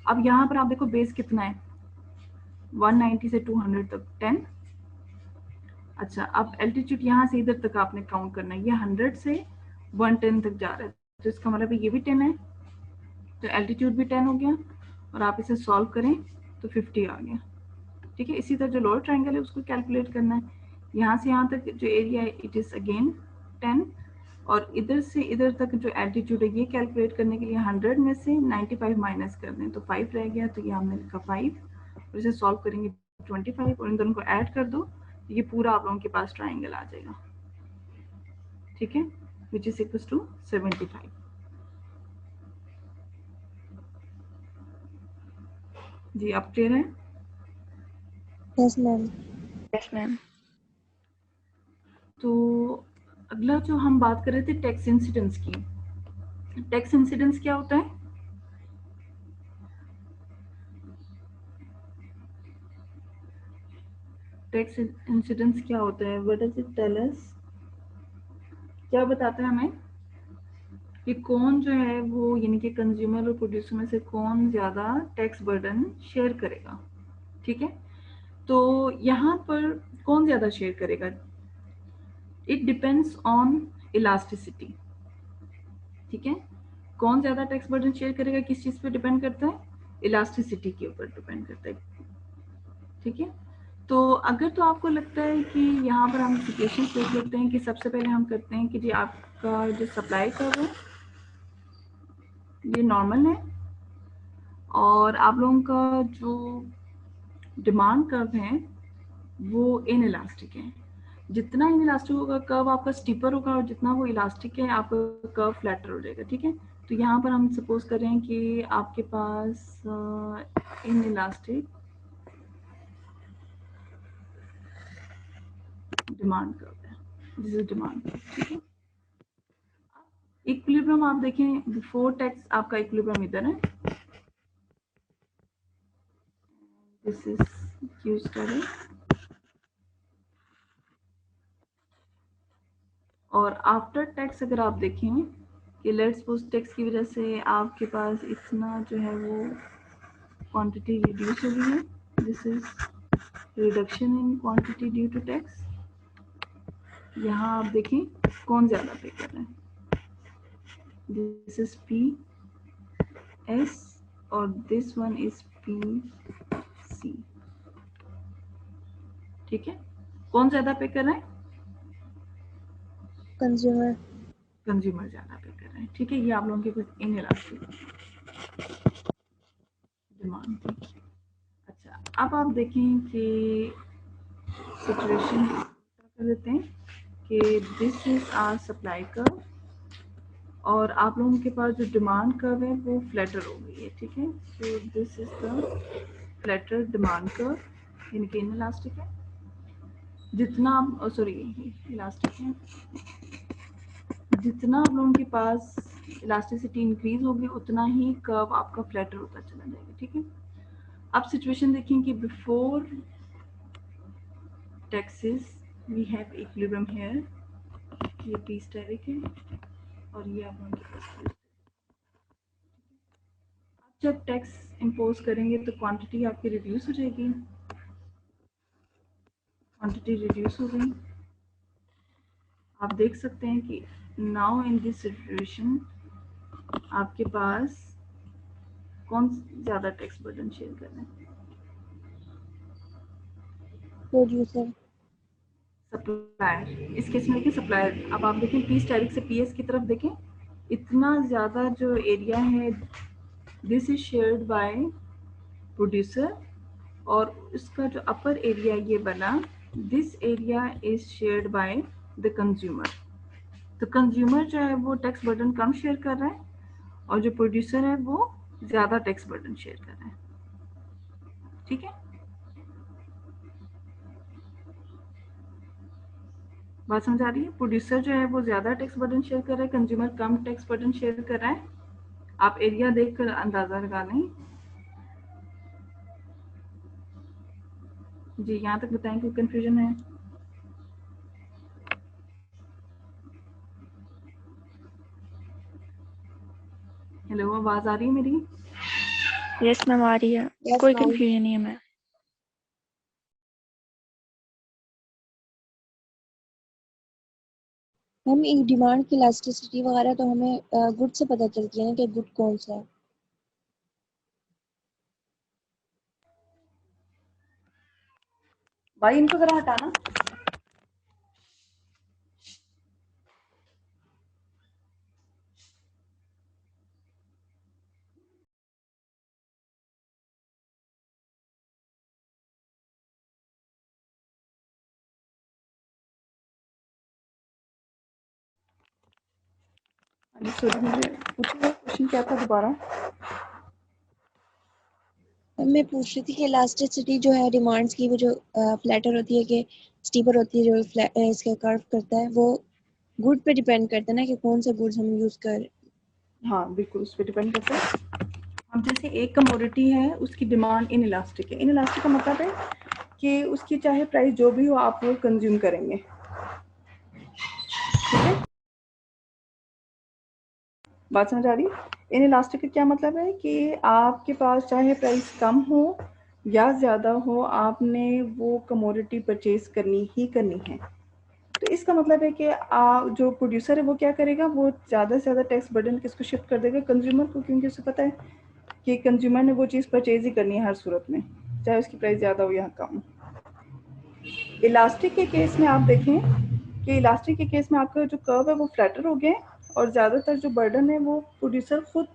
A: अब यहाँ पर आप देखो बेस कितना है 190 से 200 तक 10। अच्छा, अब एल्टीट्यूड यहाँ से इधर तक आपने काउंट करना है, ये 100 से 110 तक जा रहा है, तो इसका मतलब ये भी 10 है, तो एल्टीट्यूड भी 10 हो गया, और आप इसे सॉल्व करें तो 50 आ गया। ठीक है, इसी तरह जो लोअर ट्रायंगल है उसको कैलकुलेट करना है। यहाँ से यहाँ तक जो एरिया है इट इज़ अगेन 10, और इधर से इधर तक जो एल्टीट्यूड है ये कैलकुलेट करने के लिए 100 में से 95 माइनस कर दें तो 5 रह गया, तो ये हमने लिखा 5, और इसे सॉल्व करेंगे 25, और इन दोनों को ऐड कर दो तो ये पूरा आप लोगों के पास ट्राइंगल आ जाएगा। ठीक है, विच इज इक्वल टू 75। जी, आप क्लियर है?
E: Yes ma'am.
C: Yes ma'am.
A: तो अगला जो हम बात कर रहे थे टैक्स इंसिडेंस की। टैक्स इंसिडेंस क्या होता है? टैक्स इंसिडेंस क्या होता है? What does it tell us? क्या बताता है हमें कि कौन जो है वो, यानी कि कंज्यूमर और प्रोड्यूसर में से कौन ज़्यादा टैक्स बर्डन शेयर करेगा। ठीक है, तो यहाँ पर कौन ज़्यादा शेयर करेगा? It depends on elasticity. ठीक है, कौन ज़्यादा टैक्स बर्डन शेयर करेगा किस चीज़ पे डिपेंड करता है? इलास्टिसिटी के ऊपर डिपेंड करता है। ठीक है, तो अगर तो आपको लगता है कि यहाँ पर हम सिचुएशन देख लेते हैं कि सबसे पहले हम करते हैं कि जी आपका जो सप्लाई कर्व है ये नॉर्मल है और आप लोगों का जो डिमांड कर्व है वो इनइलास्टिक है। जितना इनइलास्टिक होगा कर्व आपका स्टीपर होगा और जितना वो इलास्टिक है आपका कर्व फ्लैटर हो जाएगा। ठीक है, तो यहाँ पर हम सपोज कर रहे हैं कि आपके पास इनइलास्टिक डिमांड कर्व है, दिस इज डिमांड। ठीक है, इक्विलिब्रियम आप देखें बिफोर टैक्स आपका इक्विलिब्रियम इधर है, दिस इज क्यू स्टडी, और आफ्टर टैक्स अगर आप देखें कि लेट्स सपोज टैक्स की वजह से आपके पास इतना जो है वो क्वांटिटी रिड्यूस हो गई है, this is reduction in quantity due to tax. यहाँ आप देखें कौन ज़्यादा पे कर रहा है, दिस इज पी एस और this one is P C. ठीक है, कौन ज़्यादा पे कर रहा है?
E: कंज्यूमर।
A: कंज्यूमर ज़्यादा पे कर रहे हैं। ठीक है, ये आप लोगों के कुछ इनइलास्टिक डिमांड थी। अच्छा, अब आप देखें कि सिचुएशन कर देते हैं कि this is our supply curve और आप लोगों के पास जो डिमांड कर्व है वो फ्लैटर हो गई है। ठीक है, so this is the flatter demand curve, यानी कि इनइलास्टिक है। जितना आप सॉरी इलास्टिक है, जितना आप लोगों के पास इलास्टिसिटी इंक्रीज होगी उतना ही कर्व आपका फ्लैटर होता चला जाएगा। ठीक है, अब सिचुएशन देखें कि before taxes we have equilibrium here, ये पी स्टेरिक है और ये आप लोगों के पास। अब जब टैक्स इम्पोज करेंगे तो क्वांटिटी आपकी रिड्यूस हो जाएगी, क्वांटिटी रिड्यूस हो गई। आप देख सकते हैं कि नाउ इन दिस सिचुएशन आपके पास कौन ज़्यादा टैक्स बर्डन शेयर कर रहे हैं?
E: प्रोड्यूसर।
A: सप्लायर, इस केस में देखिए सप्लायर। अब आप देखें पी स्टेरिक से पी एस की तरफ देखें, इतना ज़्यादा जो एरिया है this is shared by producer और इसका जो अपर एरिया ये बना this area is shared by the consumer. तो कंज्यूमर जो है वो टैक्स बर्डन कम शेयर कर रहा है और जो प्रोड्यूसर है वो ज़्यादा टैक्स बर्डन शेयर कर रहा है। ठीक है, बात समझ आ रही है? प्रोड्यूसर जो है वो ज़्यादा टैक्स बर्डन शेयर कर रहा है, कंज्यूमर कम टैक्स बर्डन शेयर कर रहा है। आप एरिया देखकर अंदाज़ा लगा लें। जी, यहाँ तक बताएं कोई कंफ्यूजन है? हेलो, आवाज़ आ रही है मेरी?
E: यस मैम, आ रही है। कोई कंफ्यूजन नहीं है मैम। हम एक डिमांड की इलास्टिसिटी वगैरह तो हमें गुड से पता चलती है ना कि गुड कौन सा है।
A: भाई इनको जरा हटाना। सॉरी, मुझे पूछिए क्वेश्चन क्या था दोबारा?
E: मैं पूछ रही थी कि इलास्टिसिटी जो है डिमांड्स की वो जो फ्लैटर होती है कि स्टीपर होती है जो इसके कर्व करता है, वो गुड पे डिपेंड करता है ना कि कौन सा गुड्स हम यूज कर रहे हैं।
A: हाँ बिल्कुल, उस पर डिपेंड करता है। अब जैसे एक कमोडिटी है, उसकी डिमांड इन इलास्टिक है। इन इलास्टिक का मतलब है कि उसकी चाहे प्राइस जो भी हो आप वो कंज्यूम करेंगे, ठीक है। बात समझ आ रही है? इन इलास्टिक का क्या मतलब है कि आपके पास चाहे प्राइस कम हो या ज़्यादा हो, आपने वो कमोडिटी परचेज करनी ही करनी है। तो इसका मतलब है कि जो प्रोड्यूसर है वो क्या करेगा, वो ज़्यादा से ज़्यादा टैक्स बर्डन किसको शिफ्ट कर देगा, कंज्यूमर को, क्योंकि उसे पता है कि कंज्यूमर ने वो चीज़ परचेज ही करनी है हर सूरत में, चाहे उसकी प्राइस ज़्यादा हो या कम। इलास्टिक के केस में आप देखें कि इलास्टिक के केस में आपका जो कर्व है वो फ्लैटर हो गया है और ज़्यादातर जो बर्डन है वो प्रोड्यूसर खुद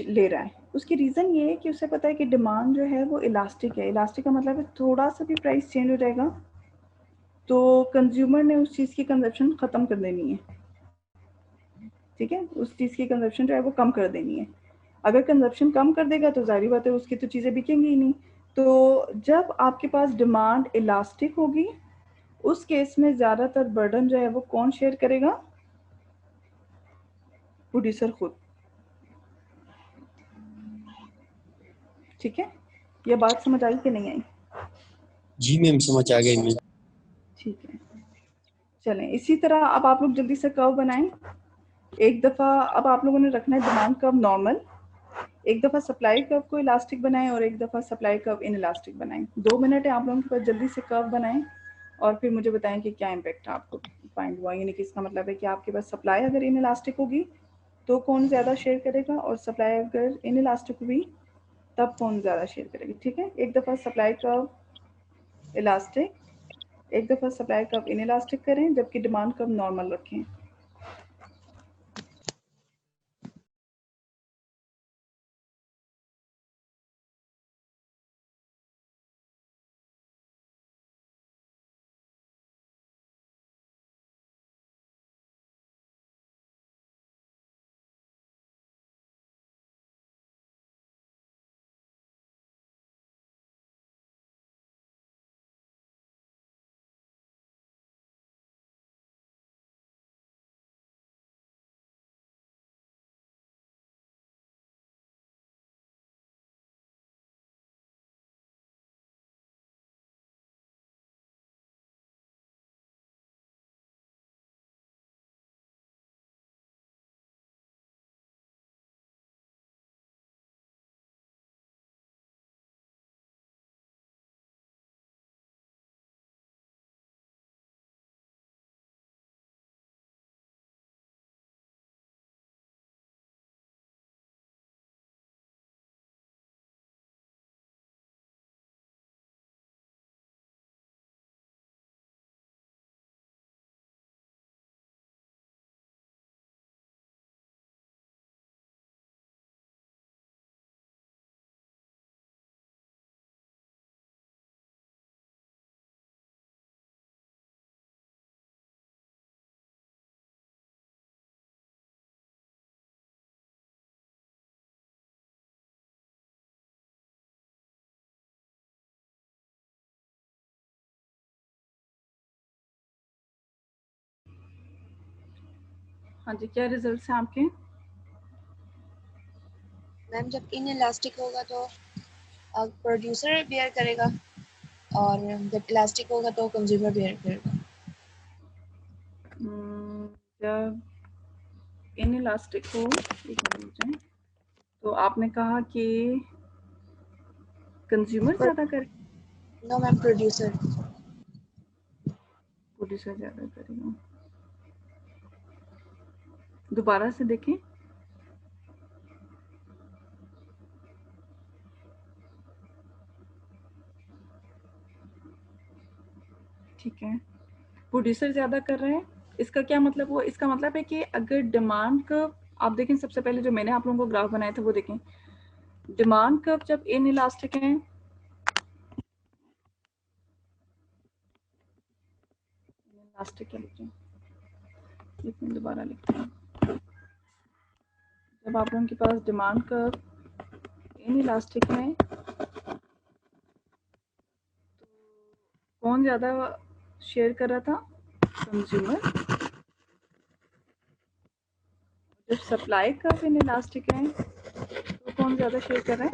A: ले रहा है। उसकी रीज़न ये है कि उसे पता है कि डिमांड जो है वो इलास्टिक है। इलास्टिक का मतलब है थोड़ा सा भी प्राइस चेंज हो जाएगा तो कंज्यूमर ने उस चीज़ की कंजप्शन ख़त्म कर देनी है, ठीक है। उस चीज़ की कंजप्शन जो है वो कम कर देनी है। अगर कंजप्शन कम कर देगा तो ज़ाहिर बात है उसकी तो चीज़ें बिकेंगी ही नहीं। तो जब आपके पास डिमांड इलास्टिक होगी उस केस में ज़्यादातर बर्डन जो है वो कौन शेयर करेगा, प्रोड्यूसर खुद, ठीक है। ये बात समझ आई कि नहीं आई?
G: जी मैम, समझ आ गई मैम।
A: ठीक है, चलें इसी तरह अब आप लोग जल्दी से कर्व बनाएं। एक दफ़ा अब आप लोगों ने रखना है डिमांड कर्व नॉर्मल, एक दफ़ा सप्लाई कर्व को इलास्टिक बनाएं और एक दफ़ा सप्लाई कर्व इन इलास्टिक बनाएं। 2 मिनट है आप लोगों के पास, जल्दी से कर्व बनाएं और फिर मुझे बताएं कि क्या इम्पैक्ट आपको फाइंड हुआ। यानी कि इसका मतलब है कि आपके पास सप्लाई अगर इन इलास्टिक होगी तो कौन ज़्यादा शेयर करेगा, और सप्लाई अगर इन इलास्टिक हुई तब कौन ज़्यादा शेयर करेगी, ठीक है। एक दफ़ा सप्लाई कर्व इलास्टिक, एक दफ़ा सप्लाई कर्व इन इलास्टिक करें, जबकि डिमांड कर्व नॉर्मल रखें। हाँ जी, क्या रिजल्ट हैं आपके?
E: मैम जब इन इलास्टिक होगा तो प्रोड्यूसर बेयर करेगा और जब इलास्टिक होगा तो कंज्यूमर बेयर करेगा।
A: जब इन इलास्टिक हो, एक मिनट, तो आपने कहा कि कंज्यूमर ज़्यादा करे,
E: नो मैम, प्रोड्यूसर।
A: प्रोड्यूसर ज़्यादा करेगा। दोबारा से देखें। ठीक है, प्रोड्यूसर ज़्यादा कर रहे हैं। इसका क्या मतलब हुआ? इसका मतलब है कि अगर डिमांड कर्व आप देखें, सबसे पहले जो मैंने आप लोगों को ग्राफ बनाया था वो देखें। डिमांड कर्व जब इन इलास्टिक है, इलास्टिक क्या लिखते हैं, एक मिनट दोबारा लिखते हैं। जब आप लोगों के पास डिमांड कर्व इन इलास्टिक है तो कौन ज़्यादा शेयर कर रहा था? कंज्यूमर। जब सप्लाई कर्व इनइलास्टिक है तो कौन ज़्यादा शेयर कर रहा है?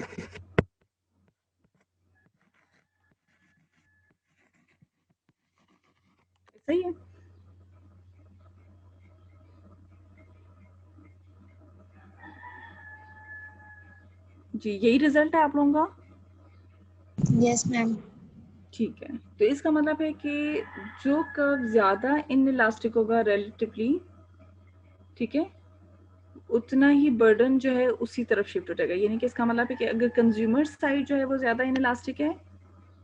A: सही है। जी, यही रिजल्ट है आप लोगों का?
E: Yes ma'am.
A: ठीक है, तो इसका मतलब है कि जो कर्व ज़्यादा इनइलास्टिक होगा रिलेटिवली, ठीक है, उतना ही बर्डन जो है उसी तरफ शिफ्ट हो जाएगा। यानी कि इसका मतलब है कि अगर कंज्यूमर साइड जो है वो ज़्यादा इनइलास्टिक है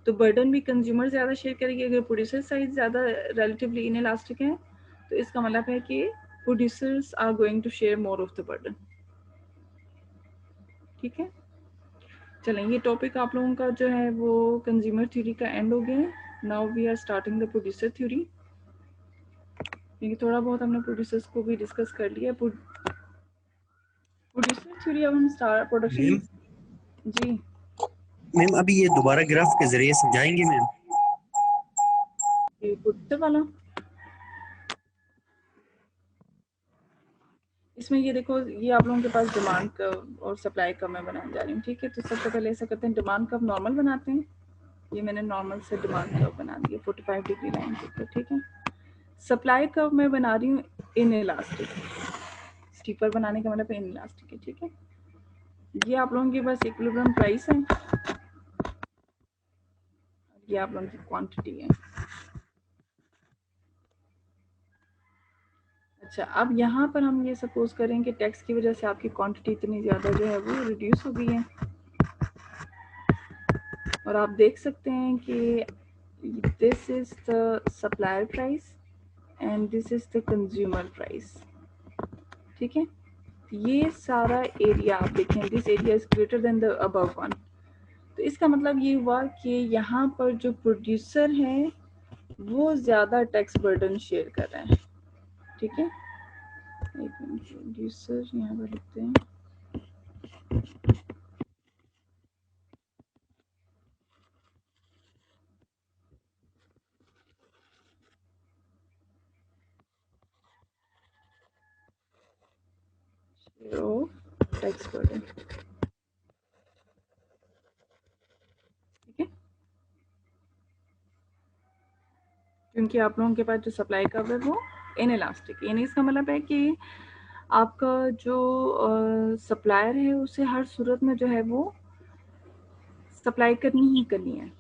A: तो बर्डन भी कंज्यूमर ज़्यादा शेयर करेगी। अगर प्रोड्यूसर साइड ज़्यादा रिलेटिवली इनइलास्टिक है तो इसका मतलब है कि producers are going to share more of the burden. ठीक है, चलें, ये टॉपिक आप लोगों का जो है वो कंज्यूमर थ्योरी का एंड हो गया। Now we are starting the producer theory, क्योंकि थोड़ा बहुत हमने प्रोड्यूसर्स को भी डिस्कस कर लिया। प्रोड्यूसर थ्योरी अब हम स्टार्ट प्रोडक्शन।
G: मैम
A: जी
G: मैम अभी ये दोबारा ग्राफ के जरिए समझाएंगे मैम?
A: ये प्रोड्यूसर वाला, इसमें ये देखो, ये आप लोगों के पास डिमांड कर्व और सप्लाई कर्व मैं बनाने जा रही हूँ। ठीक है, तो सबसे पहले ऐसा करते हैं, डिमांड कर्व नॉर्मल बनाते हैं। ये मैंने नॉर्मल से डिमांड कर्व बना दिया 45 डिग्री लाइन के, ठीक है। सप्लाई कर्व मैं बना रही हूँ इनइलास्टिक। स्टीपर बनाने का मतलब इनइलास्टिक है, ठीक है। ये आप लोगों के पास इक्विलिब्रियम प्राइस है, ये आप लोगों की क्वांटिटी है। अच्छा, अब यहाँ पर हम ये सपोज करें कि टैक्स की वजह से आपकी क्वांटिटी इतनी ज़्यादा जो है वो रिड्यूस हो गई है, और आप देख सकते हैं कि this is the supplier price and this is the consumer price. ठीक है, ये सारा एरिया आप देखें, this area is greater then the above one. तो इसका मतलब ये हुआ कि यहाँ पर जो प्रोड्यूसर है वो ज़्यादा टैक्स बर्डन शेयर कर रहे हैं। ठीक है, एक मिनट, प्रोड्यूसर यहाँ पर लिखते हैं। टैक्स बर्डन, ठीक है, क्योंकि आप लोगों के पास जो सप्लाई का है वो इनइलास्टिक, यानी इसका मतलब है कि आपका जो सप्लायर है उसे हर सूरत में जो है वो सप्लाई करनी ही करनी है,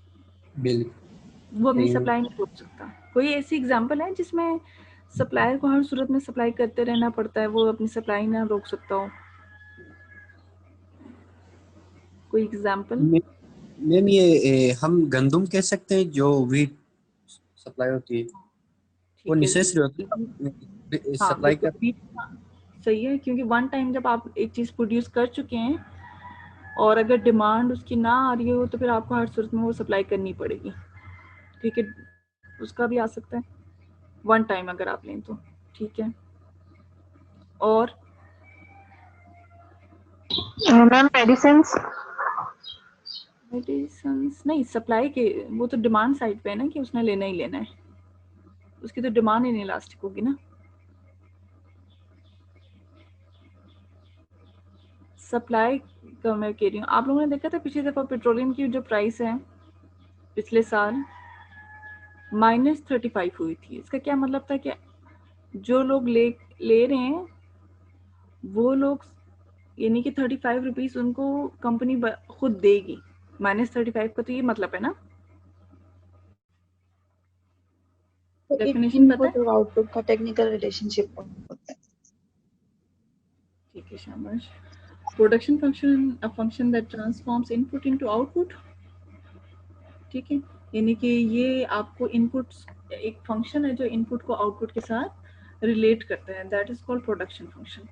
G: बिल्कुल।
A: वो अपनी सप्लाई नहीं रोक सकता। कोई ऐसी एग्जांपल है जिसमें सप्लायर को हर सूरत में सप्लाई करते रहना पड़ता है, वो अपनी सप्लाई ना रोक सकता हो? कोई एग्जांपल?
G: मैम ये हम गंदम कह सकते हैं जो व्हीट सप्लाई होती है, वो
A: ठीक है,
G: नेसेसरी होती है
A: हाँ
G: सप्लाई
A: बिल्कुल
G: कर।
A: भी सही है, क्योंकि वन टाइम जब आप एक चीज़ प्रोड्यूस कर चुके हैं और अगर डिमांड उसकी ना आ रही हो तो फिर आपको हर सूरत में वो सप्लाई करनी पड़ेगी। ठीक है, उसका भी आ सकता है वन टाइम अगर आप लें तो। ठीक है, और
C: मैम मेडिसिन्स
A: मेडिसिन्स नहीं, सप्लाई के वो तो डिमांड साइड पे है ना कि उसने लेना ही लेना है, उसकी तो डिमांड ही नहीं इलास्टिक होगी ना। सप्लाई का मैं कह रही हूँ, आप लोगों ने देखा था पिछली दफ़ा पेट्रोलियम की जो प्राइस है पिछले साल -35 हुई थी। इसका क्या मतलब था कि जो लोग ले रहे हैं वो लोग, यानी कि 35 रुपीज़ उनको कंपनी खुद देगी। -35 का तो ये मतलब है ना।
C: तो
A: डेफिनेशन पता
C: इनपुट
A: है?
C: और आउटपुट का टेक्निकल रिलेशनशिप होता है।
A: ठीक है, शाबाश। Production function, a function that transforms input into output. ठीक है, यानी कि ये आपको इनपुट, एक फंक्शन है जो इनपुट को आउटपुट के साथ रिलेट करता है, that is called production function.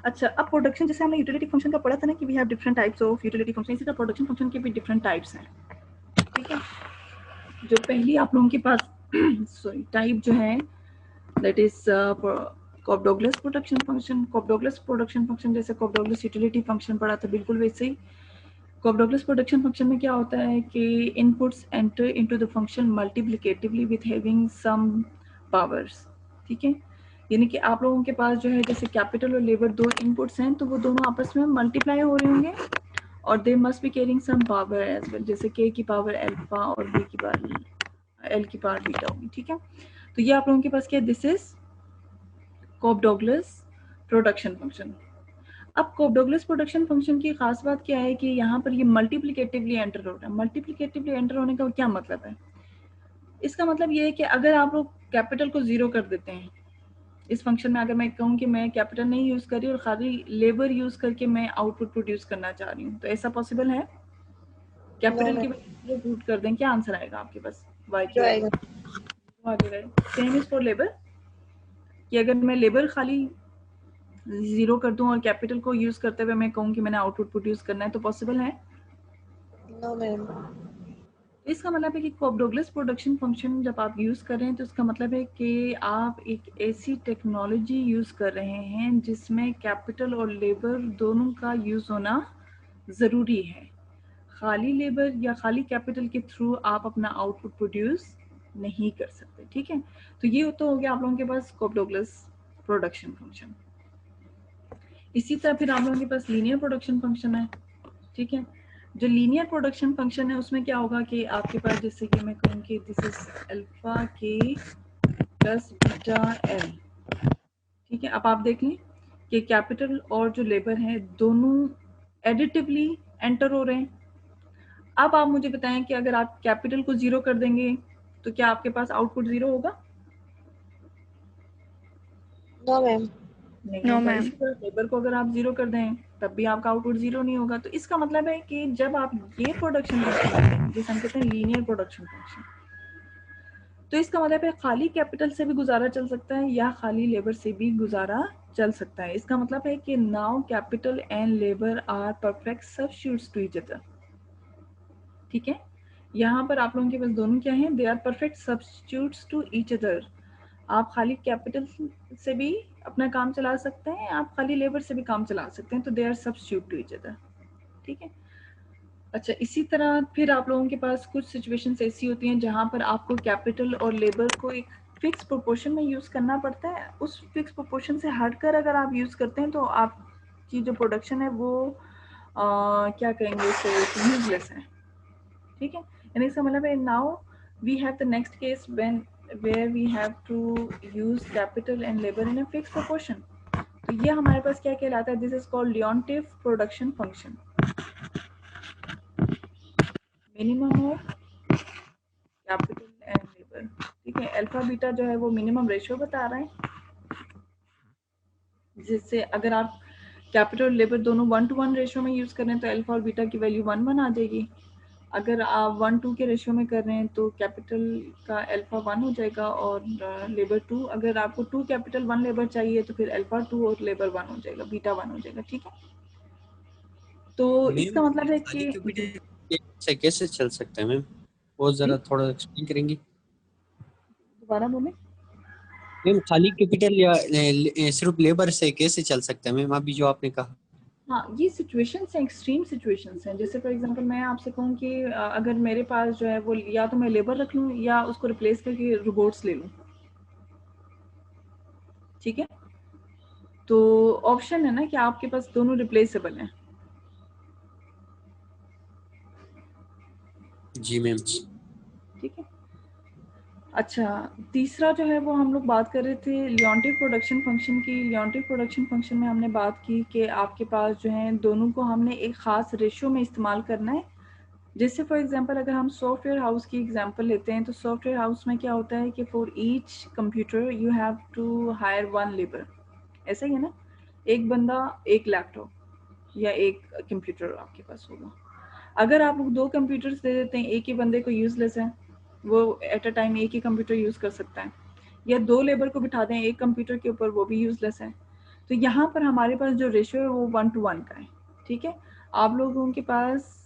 A: अच्छा, अब प्रोडक्शन, जैसे हमने यूटिलिटी फंक्शन का पढ़ा था ना कि we have different types of utility function, इसी तरह प्रोडक्शन फंक्शन के भी डिफरेंट टाइप्स हैं। ठीक है, जो पहली आप लोगों के पास सॉरी टाइप जो है that is Cobb Douglas production function. Cobb Douglas production function जैसे कॉफ-डॉगलस यूटिलिटी फंक्शन पढ़ा था, बिल्कुल वैसे ही कोप-डगलस प्रोडक्शन फंक्शन में क्या होता है कि inputs enter into the function multiplicatively with having some powers, ठीक है। यानी कि आप लोगों के पास जो है जैसे कैपिटल और लेबर दो इनपुट्स हैं, तो वो दोनों आपस में मल्टीप्लाई हो रहे होंगे और they must be carrying some power as well, जैसे k की पावर अल्फा और b की पावर l की पावर बीटा होगी, ठीक है। तो ये आप लोगों के पास क्या है, दिस इज कोप-डगलस प्रोडक्शन फंक्शन। अब कोप-डगलस प्रोडक्शन फंक्शन की खास बात क्या है कि यहाँ पर ये मल्टीप्लिकेटिवली एंटर हो रहा है। मल्टीप्लिकेटिवली एंटर होने का क्या मतलब है, इसका मतलब ये है कि अगर आप लोग कैपिटल को जीरो कर देते हैं इस फंक्शन में, अगर मैं कहूँ कि मैं कैपिटल नहीं यूज कर रही और खाली लेबर यूज करके मैं आउटपुट प्रोड्यूस करना चाह रही हूँ, तो ऐसा पॉसिबल है? कैपिटल की वैल्यू पुट कर दें, क्या आंसर आएगा आपके पास? y की
E: आएगा।
A: सेम इज फॉर लेबर, कि अगर मैं लेबर खाली जीरो कर दूं और कैपिटल को यूज करते हुए मैं कहूँ कि मैंने आउटपुट प्रोड्यूस करना है, तो पॉसिबल है?
E: No ma'am.
A: इसका मतलब है कि कोप-डगलस प्रोडक्शन फंक्शन जब आप यूज कर रहे हैं तो इसका मतलब है कि आप एक ऐसी टेक्नोलॉजी यूज कर रहे हैं जिसमें कैपिटल और लेबर दोनों का यूज होना जरूरी है। खाली लेबर या खाली कैपिटल के थ्रू आप अपना आउटपुट प्रोड्यूस नहीं कर सकते, ठीक है। तो ये तो हो गया आप लोगों के पास कोप-डगलस प्रोडक्शन फंक्शन। इसी तरह फिर आप लोगों के पास लीनियर प्रोडक्शन फंक्शन है, ठीक है। जो लीनियर प्रोडक्शन फंक्शन है उसमें क्या होगा कि आपके पास जैसे कि मैं कहूँ कि दिस इज अल्फा के प्लस बीटा एल, ठीक है। अब आप देख लें कि कैपिटल और जो लेबर है दोनों एडिटिवली एंटर हो रहे हैं। अब आप मुझे बताएं कि अगर आप कैपिटल को जीरो कर देंगे तो क्या आपके पास आउटपुट जीरो होगा?
E: No ma'am.
A: नहीं
C: No,
A: होगा।
C: ma'am.
A: इसी तरह लेबर को अगर आप जीरो कर दें तब भी आपका आउटपुट जीरो नहीं होगा। तो इसका मतलब है कि जब आप ये प्रोडक्शन फंक्शन जिसे हम कहते हैं लीनियर प्रोडक्शन फंक्शन, तो इसका मतलब है खाली कैपिटल से भी गुजारा चल सकता है या खाली लेबर से भी गुजारा चल सकता है। इसका मतलब है कि now capital and labour are perfect substitutes to each other, ठीक है। यहाँ पर आप लोगों के पास दोनों क्या हैं, they are perfect substitutes to each other. आप खाली कैपिटल से भी अपना काम चला सकते हैं, आप खाली लेबर से भी काम चला सकते हैं, तो they are substitute to each other, ठीक है। अच्छा, इसी तरह फिर आप लोगों के पास कुछ सिचुएशंस ऐसी होती हैं जहाँ पर आपको कैपिटल और लेबर को एक फिक्स प्रोपोर्शन में यूज़ करना पड़ता है। उस फिक्स प्रोपोर्शन से हटकर अगर आप यूज़ करते हैं तो आपकी जो प्रोडक्शन है वो क्या कहेंगे उसे, यूजलेस है, ठीक है। यानी इसका मतलब है now we have the next case when where we have to use capital and labor in a fixed proportion. तो ये हमारे पास क्या कहलाता है, this is called Leontief production function. Minimum of capital and labour, ठीक है। अल्फा बीटा जो है वो मिनिमम रेशियो बता रहा है, जिससे अगर आप कैपिटल और लेबर दोनों 1:1 रेशियो में यूज कर रहे हैं तो अल्फा और बीटा की वैल्यू 1:1 आ जाएगी। अगर आप 1:2 के रेशियो में कर रहे हैं तो कैपिटल का अल्फा 1 हो जाएगा और लेबर 2। अगर आपको 2 कैपिटल 1 लेबर चाहिए तो फिर अल्फा 2 और लेबर 1 हो जाएगा, बीटा 1 हो जाएगा, ठीक है। तो इसका मतलब है
G: खाली
A: कि
G: कैपिटल से कैसे चल सकता है मैम, वो जरा थोड़ा एक्सप्लेन करेंगी?
A: दोबारा बोले।
G: मैम खाली कैपिटल या सिर्फ लेबर से कैसे चल सकता है मैम, अभी जो आपने कहा?
A: हाँ, ये सिचुएशंस हैं, एक्सट्रीम सिचुएशंस हैं। जैसे फॉर एग्जांपल मैं आपसे कहूँ कि अगर मेरे पास जो है वो या तो मैं लेबर रख लूँ या उसको रिप्लेस करके रोबोट्स ले लूँ, ठीक है। तो ऑप्शन है ना कि आपके पास दोनों रिप्लेसेबल हैं।
G: जी मैम।
A: ठीक है। अच्छा, तीसरा जो है वो हम लोग बात कर रहे थे लियोनटिव प्रोडक्शन फंक्शन की। लियोनटिव प्रोडक्शन फंक्शन में हमने बात की कि आपके पास जो है दोनों को हमने एक ख़ास रेशियो में इस्तेमाल करना है। जैसे फॉर एग्जांपल अगर हम सॉफ्टवेयर हाउस की एग्जांपल लेते हैं तो सॉफ्टवेयर हाउस में क्या होता है कि for each computer you have to hire 1 labour, ऐसा ही है ना। एक बंदा एक लैपटॉप या एक कंप्यूटर आपके पास होगा। अगर आप लोग 2 कंप्यूटर्स दे देते हैं, एक ही बंदे को यूजलेस है, वो एट अ टाइम एक ही कंप्यूटर यूज कर सकता है, या 2 लेबर को बिठा दें एक कंप्यूटर के ऊपर, वो भी यूजलेस है। तो यहाँ पर हमारे पास जो रेशियो है वो 1:1 का है, ठीक है। आप लोगों के पास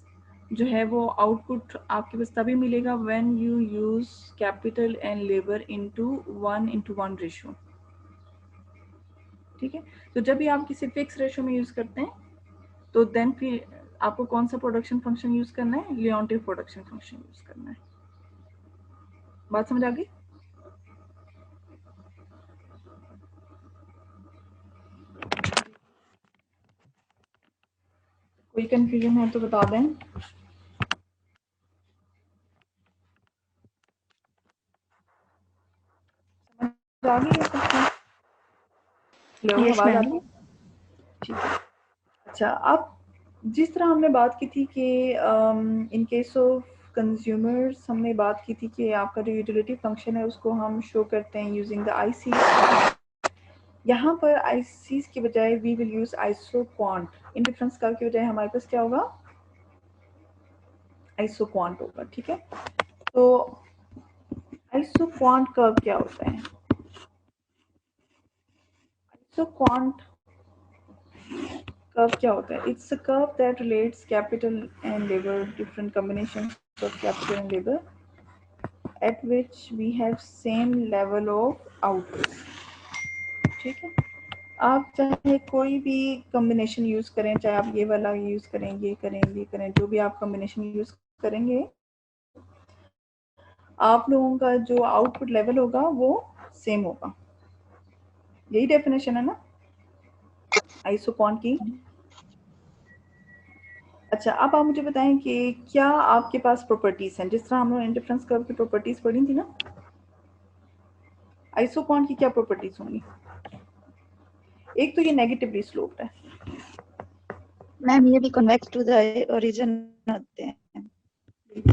A: जो है वो आउटपुट आपके पास तभी मिलेगा when you use capital and labour into 1:1 ratio, ठीक है। तो जब भी आप किसी फिक्स रेशियो में यूज करते हैं तो देन फिर आपको कौन सा प्रोडक्शन फंक्शन यूज करना है? लियोन्टिफ प्रोडक्शन फंक्शन यूज करना है। बात समझ आ गई? कोई कंफ्यूजन है तो बता दें। समझ आ गई है सबको? हेलो,
C: यस
A: आवाज आ
C: मैम।
A: रही है? ठीक है। अच्छा, अब जिस तरह हमने बात की थी कि इन केस ऑफ कंज्यूमर्स हमने बात की थी कि आपका जो यूटिलिटी फंक्शन है उसको हम शो करते हैं यूजिंग द आईसी। यहाँ पर आईसीज की बजाय we will use isoquant. Indifference curve की बजाय हमारे पास क्या होगा? आइसो क्वांट होगा। ठीक है, तो आइसो क्वांट कर्व क्या होता है? आइसो क्वांट कर्व क्या होता है? It's a curve that relates capital and labour, different combinations of capital and labour at which we have same level of output। ठीक है, आप चाहे कोई भी कॉम्बिनेशन यूज करें, चाहे आप ये वाला यूज करें, ये करें, ये करें, जो भी आप कॉम्बिनेशन यूज करेंगे, आप लोगों का जो आउटपुट लेवल होगा वो सेम होगा। यही डेफिनेशन है ना आइसो क्वांट की? अच्छा, अब आप मुझे बताएं कि क्या आपके पास प्रॉपर्टीज हैं, जिस तरह हमने इंडिफरेंस कर्व की प्रॉपर्टीज पढ़ी थी ना, आइसो क्वांट की क्या प्रॉपर्टीज होंगी? एक तो ये नेगेटिवली स्लोप्ड है।
C: मैम ये भी कन्वेक्स टू द ओरिजिन होते हैं।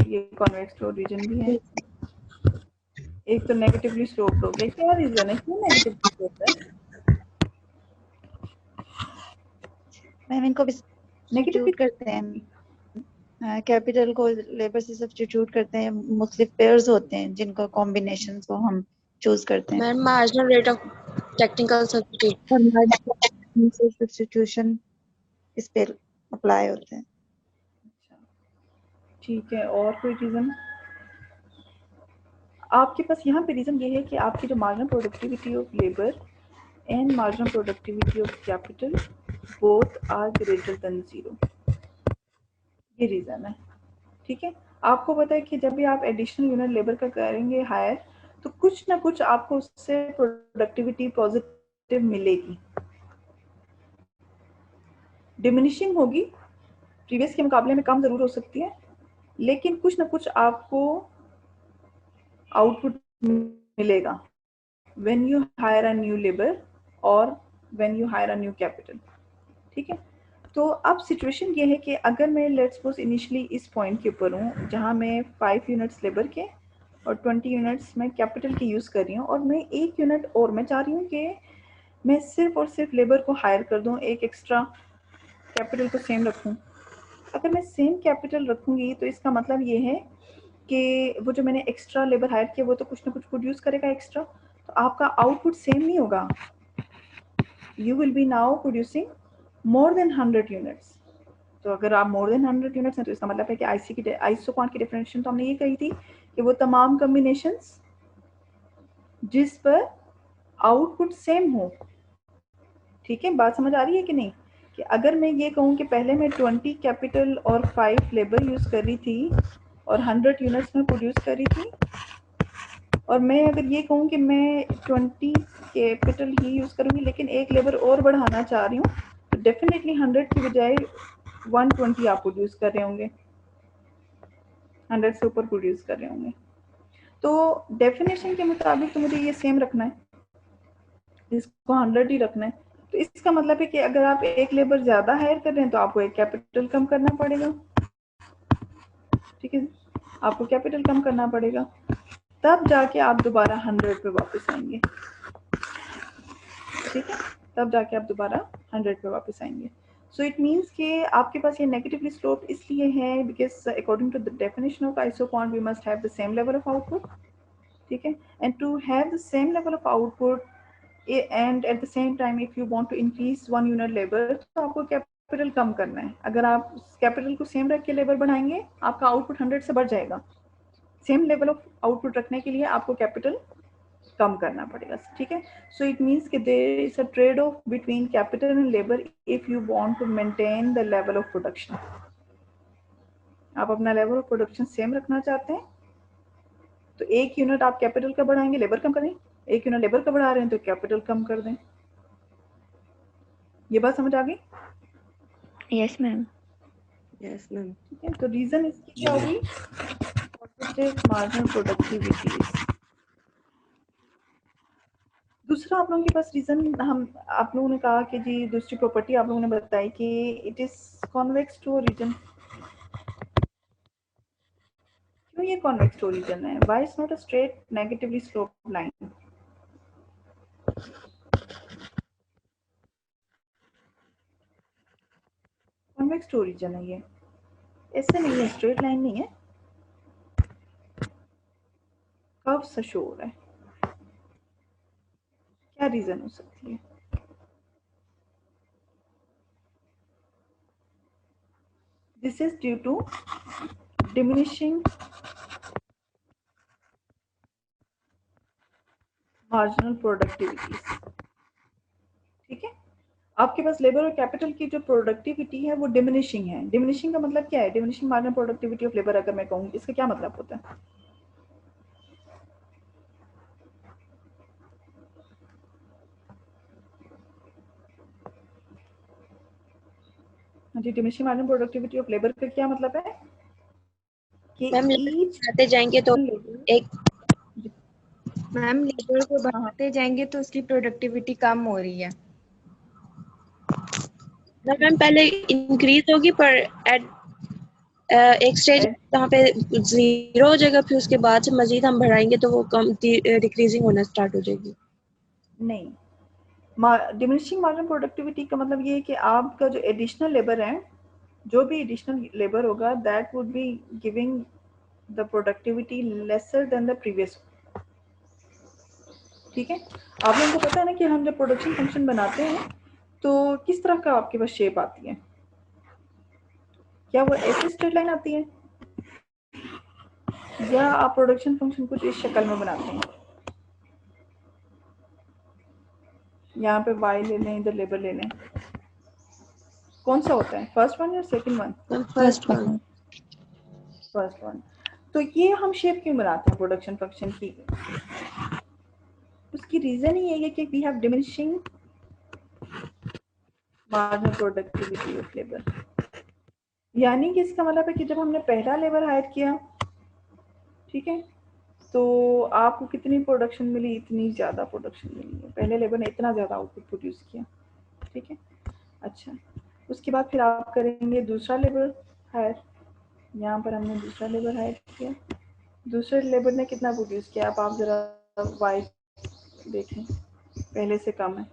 A: ये कॉन्वेक्स टू ओरिजिन भी है। एक तो नेगेटिवली स्लोप्ड हो गया। क्या रीजन है, क्यों नेगेटिवली स्लोप्ड है?
C: मैम इनको भी
A: नेगेटिवली
C: सब्स्टिट्यूट करते हैं, कैपिटल को लेबर से सब्स्टिट्यूट करते हैं। मुख्तलिफ पेयर्स होते हैं जिनका कॉम्बिनेशन को हम चूज करते हैं।
E: Ma'am marginal rate of technical substitution.
C: और सब्स्टिट्यूशन इस पे अप्लाई होते हैं।
A: ठीक है, और कोई रीजन? आपके पास यहाँ पे रीजन ये है कि आपकी जो marginal productivity of labour and marginal productivity of capital both are greater than 0। ये रीजन है। ठीक है, आपको पता है कि जब भी आप एडिशनल यूनिट लेबर का करेंगे हायर, तो कुछ ना कुछ आपको उससे प्रोडक्टिविटी पॉजिटिव मिलेगी। डिमिनिशिंग होगी, प्रीवियस के मुकाबले में कम जरूर हो सकती है, लेकिन कुछ ना कुछ आपको आउटपुट मिलेगा when you hire a new labour और when you hire a new capital. ठीक है, तो अब सिचुएशन ये है कि अगर मैं लेट्स सपोज इनिशियली इस पॉइंट के ऊपर हूँ जहाँ मैं 5 यूनिट्स लेबर के और 20 यूनिट्स मैं कैपिटल के यूज़ कर रही हूँ, और मैं 1 यूनिट और मैं चाह रही हूँ कि मैं सिर्फ और सिर्फ लेबर को हायर कर दूँ, एक एक्स्ट्रा कैपिटल को सेम रखूँ। अगर मैं सेम कैपिटल रखूँगी तो इसका मतलब ये है कि वो जो मैंने एक्स्ट्रा लेबर हायर किया वो तो कुछ ना कुछ प्रोड्यूस करेगा एक्स्ट्रा, तो आपका आउटपुट सेम नहीं होगा। You will B now producing more than 100 units. तो अगर आप मोर देन 100 यूनिट्स हैं तो इसका मतलब है कि आइसो क्वांट की डेफिनेशन तो हमने ये कही थी कि वो तमाम कॉम्बिनेशंस जिस पर आउटपुट सेम हो। ठीक है, बात समझ आ रही है कि नहीं? कि अगर मैं ये कहूँ कि पहले मैं 20 कैपिटल और 5 लेबर यूज़ कर रही थी और 100 यूनिट्स में प्रोड्यूस कर रही थी, और मैं अगर ये कहूँ कि मैं 20 कैपिटल ही यूज़ करूँगी लेकिन एक लेबर और बढ़ाना चाह रही हूँ, तो डेफिनेटली 100 की बजाय 120 आप प्रोड्यूस कर रहे होंगे, 100 से ऊपर प्रोड्यूस कर रहे होंगे। तो डेफिनेशन के मुताबिक तो मुझे ये सेम रखना है, इसको 100 ही रखना है। तो इसका मतलब है कि अगर आप एक लेबर ज़्यादा हायर कर रहे हैं तो आपको एक कैपिटल कम करना पड़ेगा। ठीक है, आपको कैपिटल कम करना पड़ेगा, तब जाके आप दोबारा 100 पे वापस आएंगे। ठीक है, तब जाके आप दोबारा 100 पे वापस आएंगे। सो इट मीन्स कि आपके पास ये नेगेटिवली स्लोप इसलिए है because according to the definition of isoquant we must have the same level of output. ठीक है, and to have the same level of output and at the same time if you want to increase 1 unit labour तो आपको capital कम करना है। अगर आप capital को same रख के लेबर बढ़ाएंगे आपका आउटपुट 100 से बढ़ जाएगा। सेम लेवल ऑफ आउटपुट रखने के लिए आपको कैपिटल कम करना पड़ेगा। ठीक है, सो इट मीन्स कि there is a trade off between capital and labour if you want to maintain the level of production. आप अपना लेवल ऑफ प्रोडक्शन सेम रखना चाहते हैं तो एक यूनिट आप कैपिटल का बढ़ाएंगे, लेबर कम करें। एक यूनिट लेबर का बढ़ा रहे हैं तो कैपिटल कम कर दें। ये बात समझ आ गई?
C: Yes ma'am.
F: Yes ma'am.
A: ठीक है, तो रीजन इसकी क्या होगी? Positive marginal productivity. दूसरा आप लोगों के पास रीजन आप लोगों ने कहा कि जी दूसरी प्रॉपर्टी आप लोगों ने बताई कि it is convex to origin. क्यों ये कॉन्वेक्स टू ओरिजिन है? Why is not a straight negatively slope line? Convex to origin है ये, ऐसे नहीं है, स्ट्रेट लाइन नहीं है, कर्व सा शो हो रहा है। क्या रीजन हो सकती है? This is due to diminishing marginal productivities। ठीक है, आपके पास लेबर और कैपिटल की जो प्रोडक्टिविटी है वो डिमिनिशिंग है। डिमिनिशिंग का मतलब क्या है? Diminishing marginal productivity of labour अगर मैं कहूँ, इसका क्या मतलब होता है? जी, diminishing marginal productivity of labour का क्या मतलब है कि
E: मैम
A: ईच
E: बढ़ाते जाएंगे तो एक
H: मैम लेबर को
A: हाँ
H: बढ़ाते जाएंगे तो उसकी प्रोडक्टिविटी कम हो रही है।
E: मैम पहले इंक्रीज होगी पर एट एक स्टेज जहाँ पे जीरो हो जाएगा, फिर उसके बाद से मजीद हम बढ़ाएंगे तो वो कम डिक्रीजिंग होना स्टार्ट हो जाएगी।
A: नहीं, डिमिनिशिंग मार्जिनल प्रोडक्टिविटी का मतलब ये है कि आपका जो एडिशनल लेबर है, जो भी एडिशनल लेबर होगा that would be giving the productivity lesser than the previous. ठीक है, आप लोगों को पता है ना कि हम जब प्रोडक्शन फंक्शन बनाते हैं तो किस तरह का आपके पास शेप आती है? क्या वो ऐसी स्ट्रेट लाइन आती है या आप प्रोडक्शन फंक्शन कुछ इस शक्ल में बनाते हैं? यहाँ पे वाई ले लें, इधर लेबर ले लें, कौन सा होता है? फर्स्ट वन या second one?
E: First one.
A: First one. तो ये हम शेप क्यों बनाते हैं प्रोडक्शन फंक्शन की? उसकी रीजन ही है कि we have diminishing marginal productivity of labour. यानी कि इसका मतलब है कि जब हमने पहला लेबर हायर किया, ठीक है, तो आपको कितनी प्रोडक्शन मिली? इतनी ज़्यादा प्रोडक्शन मिली है। पहले लेबर ने इतना ज़्यादा आउटपुट प्रोड्यूस किया। ठीक है, अच्छा, उसके बाद फिर आप करेंगे दूसरा लेबर हायर। यहाँ पर हमने दूसरा लेबर हायर किया, दूसरे लेबर ने कितना प्रोड्यूस किया? आप ज़रा वाई देखें, पहले से कम है।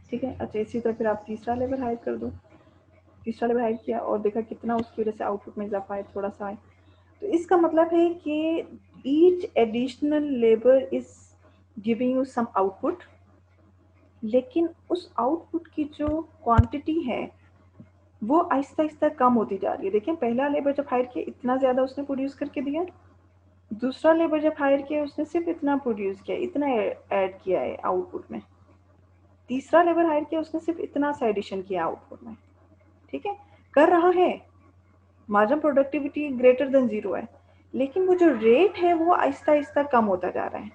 A: ठीक है, अच्छा, इसी तरह फिर आप तीसरा लेबर हायर कर दो। तीसरा लेबर हायर किया और देखा कितना उसकी वजह से आउटपुट में इजाफा है, थोड़ा सा है। तो इसका मतलब है कि each additional labour is giving you some output, लेकिन उस आउटपुट की जो क्वांटिटी है वो आहिस्ता आहिस्ता कम होती जा रही है। देखें, पहला लेबर जब हायर किया इतना ज़्यादा उसने प्रोड्यूस करके दिया, दूसरा लेबर जब हायर किया उसने सिर्फ इतना प्रोड्यूस किया, इतना ऐड किया है आउटपुट में। तीसरा लेबर हायर किया उसने सिर्फ इतना सा एडिशन किया आउटपुट में। ठीक है, कर रहा है, marginal productivity greater than zero है, लेकिन वो जो रेट है वो आहिस्ता आहिस्ता कम होता जा रहा है।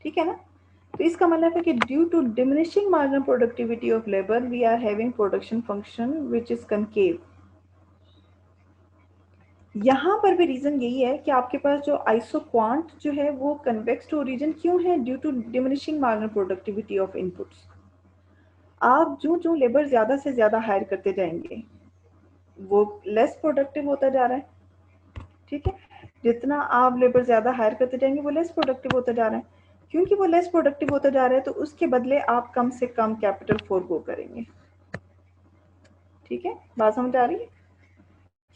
A: ठीक है ना? तो इसका मतलब है कि due to diminishing marginal productivity of labour we are having production function which is concave. यहाँ पर भी रीजन यही है कि आपके पास जो आइसोक्वांट जो है वो कन्वेक्स टू ओरिजिन क्यों है? Due to diminishing marginal productivity of inputs. आप जो जो लेबर ज्यादा से ज्यादा हायर करते जाएंगे वो लेस प्रोडक्टिव होता जा रहा है। ठीक है, जितना आप लेबर ज्यादा हायर करते जाएंगे वो लेस प्रोडक्टिव होता जा रहा है। क्योंकि वो लेस प्रोडक्टिव होता जा रहा है तो उसके बदले आप कम से कम कैपिटल फोरगो करेंगे। ठीक है, बात समझ आ रही है?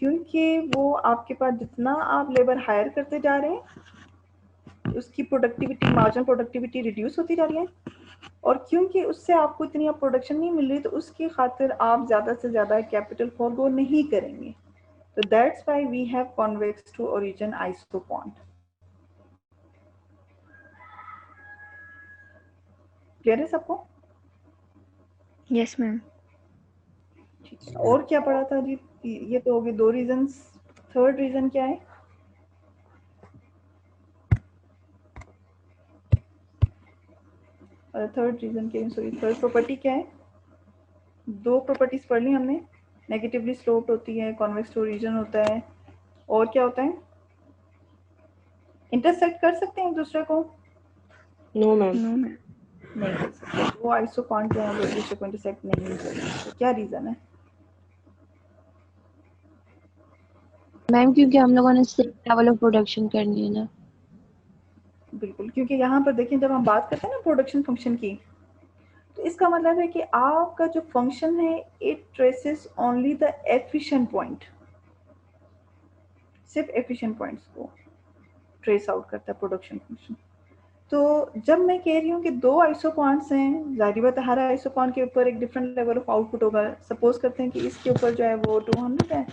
A: क्योंकि वो आपके पास जितना आप लेबर हायर करते जा रहे हैं उसकी प्रोडक्टिविटी, मार्जिनल प्रोडक्टिविटी रिड्यूस होती जा रही है, और क्योंकि उससे आपको इतनी अब प्रोडक्शन नहीं मिल रही तो उसकी खातिर आप ज़्यादा से ज़्यादा कैपिटल फोरगो नहीं करेंगे। तो that's why we have convex to origin isoquant. Clear है सबको?
C: Yes ma'am.
A: और क्या पढ़ा था जी? ये तो हो गए 2 रीजंस। थर्ड रीजन क्या है? थर्ड रीजन के सॉरी थर्ड प्रॉपर्टी क्या है? 2 प्रॉपर्टीज पढ़ ली हमने, नेगेटिवली स्लोप्ड होती है, कॉन्वेक्स टू रीजन होता है, और क्या होता है? इंटरसेक्ट कर सकते हैं एक दूसरे को?
F: No ma'am.
A: नहीं कर सकते। वो आइसोकॉन जो है वो एक दूसरे को इंटरसेक्ट नहीं कर सकते। क्या रीजन है?
E: मैम क्योंकि हम लोगों ने सेम लेवल ऑफ प्रोडक्शन करनी है ना।
A: बिल्कुल, क्योंकि यहाँ पर देखिए जब हम बात करते हैं ना प्रोडक्शन फंक्शन की, तो इसका मतलब है कि आपका जो फंक्शन है it traces only the efficient point, सिर्फ एफिशिएंट पॉइंट्स को ट्रेस आउट करता है प्रोडक्शन फंक्शन। तो जब मैं कह रही हूँ कि 2 आइसोकॉन्स हैं, जाहिर बात है हर आइसोकॉन के ऊपर एक डिफरेंट लेवल ऑफ आउटपुट होगा। सपोज करते हैं कि इसके ऊपर जो है वो 200 है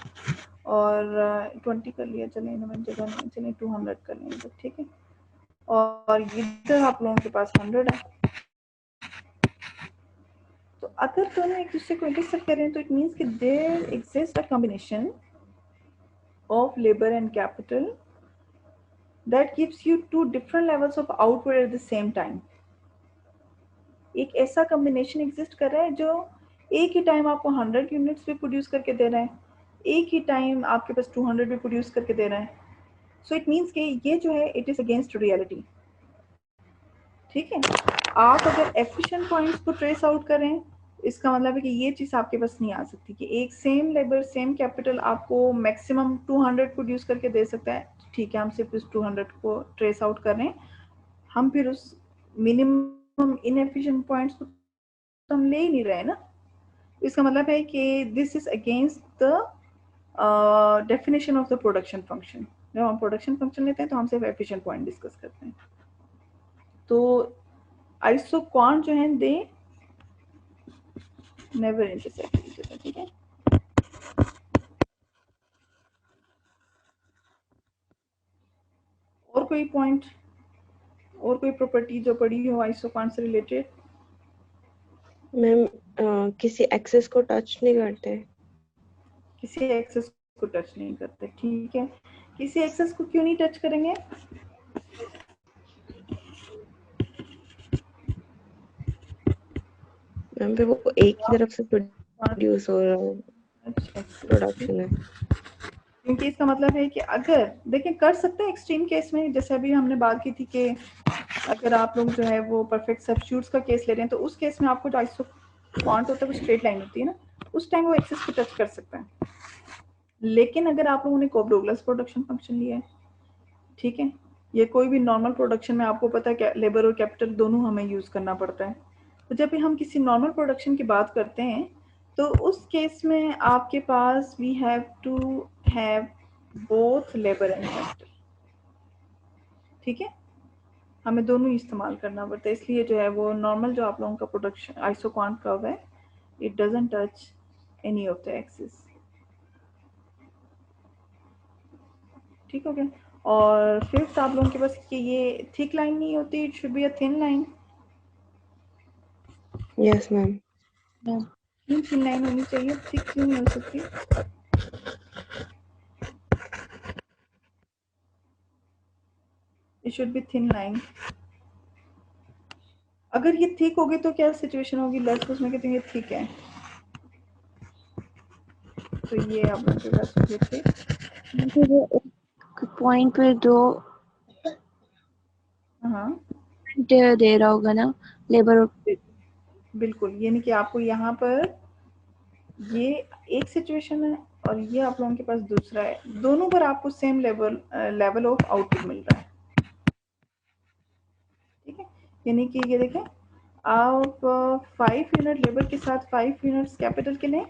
A: और 20 कर लिया, चलें इन्होंने जगह नहीं, चलें 200 कर लेंगे, ठीक है। और इधर आप लोगों के पास 100 है। तो अगर दोनों एक दूसरे को इंटरसेक्ट करें तो इट मीन्स कि there exist a combination of labour and capital that gives you 2 different levels of output at the same time। एक ऐसा कॉम्बिनेशन एग्जिस्ट कर रहा है जो एक ही टाइम आपको 100 यूनिट्स भी प्रोड्यूस करके दे रहा है, एक ही टाइम आपके पास 200 भी प्रोड्यूस करके दे रहा है। सो इट मीन्स कि ये जो है इट इज अगेंस्ट रियलिटी, ठीक है। आप अगर एफिशिएंट पॉइंट्स को ट्रेस आउट करें, इसका मतलब है कि ये चीज़ आपके पास नहीं आ सकती कि एक सेम लेबर सेम कैपिटल आपको मैक्सिमम 200 प्रोड्यूस करके दे सकता है। ठीक है, हम सिर्फ उस 200 को ट्रेस आउट कर रहे हैं, हम फिर उस मिनिमम इनएफिशिएंट पॉइंट्स को तो हम ले ही नहीं रहे ना। इसका मतलब है कि this is against the definition of the production function. जब हम प्रोडक्शन फंक्शन लेते हैं तो हम सिर्फ एफिशिएंट पॉइंट डिस्कस करते हैं। तो आइसोक्वांट जो है they never intersect each other, ठीक है। और कोई पॉइंट और कोई प्रॉपर्टी जो पड़ी हो आइसोक्वांट से रिलेटेड?
F: मैम किसी एक्सेस को टच नहीं करते।
A: किसी एक्सेस को टच नहीं करते, ठीक है। किसी एक्सेस को क्यों नहीं टच करेंगे?
F: मैम पे वो एक ही तरफ से प्रोड्यूस हो रहा है, प्रोडक्शन है।
A: क्योंकि इसका मतलब है कि अगर देखें कर सकते हैं एक्सट्रीम केस में, जैसे अभी हमने बात की थी कि अगर आप लोग जो है वो परफेक्ट सब्स्टिट्यूट्स का केस ले रहे हैं तो उस केस में आपको जो आइसोक्वांट होता है वो स्ट्रेट लाइन होती है ना, उस टाइम वो एक्सेस को टच कर सकता है। लेकिन अगर आप लोगों ने कोबलोगलस प्रोडक्शन फंक्शन लिया है, ठीक है, ये कोई भी नॉर्मल प्रोडक्शन में आपको पता है लेबर और कैपिटल दोनों हमें यूज करना पड़ता है। तो जब भी हम किसी नॉर्मल प्रोडक्शन की बात करते हैं तो उस केस में आपके पास we have to have both labour and capital, ठीक है, हमें दोनों ही इस्तेमाल करना पड़ता है। इसलिए जो है वो नॉर्मल जो आप लोगों का प्रोडक्शन आइसोक्वांट कर्व है it doesn't touch any of the axis, ठीक हो गया। और फिफ्थ आप लोगों के पास कि ये थिक लाइन नहीं होती, it should be a thin line.
F: Yes ma'am.
A: क्यों थिन लाइन होनी चाहिए, थिक क्यों नहीं हो सकती? It should be thin line. अगर ये थिक होगी तो क्या सिचुएशन होगी? लेट्स उसमें कहते हैं ये थिक है, तो ये आप लोगों के पास ये थिक
E: पॉइंट पे 2
A: हाँ
E: दे रहा होगा ना लेबर।
A: बिल्कुल, यानी कि आपको यहाँ पर ये एक सिचुएशन है और ये आप लोगों के पास दूसरा है, दोनों पर आपको सेम लेवल ऑफ आउटपुट मिल रहा है, ठीक है। यानी कि ये देखें आप 5 यूनिट लेबर के साथ 5 यूनिट्स कैपिटल के लें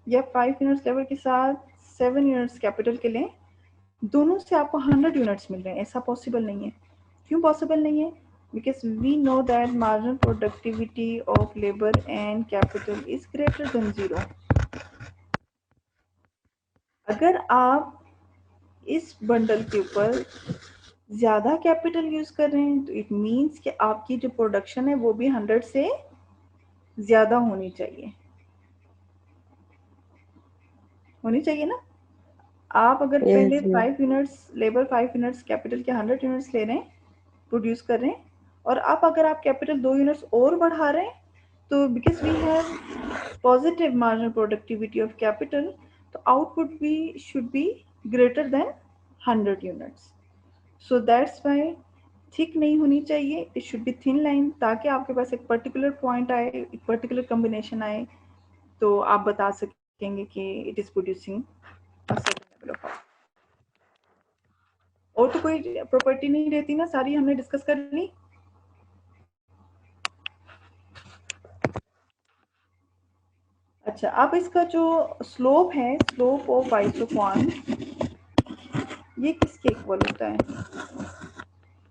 A: या 5 यूनिट्स लेबर के साथ 7 यूनिट्स कैपिटल के लें, दोनों से आपको 100 यूनिट्स मिल रहे हैं। ऐसा पॉसिबल नहीं है। क्यों पॉसिबल नहीं है? Because we know that marginal productivity of labour and capital is greater than 0। अगर आप इस बंडल के ऊपर ज़्यादा कैपिटल यूज़ कर रहे हैं तो इट मीन्स कि आपकी जो प्रोडक्शन है वो भी 100 से ज़्यादा होनी चाहिए। होनी चाहिए ना। आप अगर
F: Yes,
A: पहले
F: ma'am.
A: 5 units labour, 5 units capital के 100 यूनिट्स ले रहे हैं, प्रोड्यूस कर रहे हैं, और अब अगर आप कैपिटल 2 यूनिट्स और बढ़ा रहे हैं, तो because we have positive marginal productivity of capital, तो आउटपुट भी should be greater than 100 units. So that's why thick नहीं होनी चाहिए, it should be thin line, ताकि आपके पास एक पर्टिकुलर पॉइंट आए, एक पर्टिकुलर कॉम्बिनेशन आए, तो आप बता सकेंगे कि it is producing a certain level of output. और तो कोई प्रॉपर्टी नहीं रहती ना, सारी हमने डिस्कस कर ली। अच्छा, अब इसका जो स्लोप है, स्लोप ऑफ आइसोक्वान, ये किसके इक्वल होता है?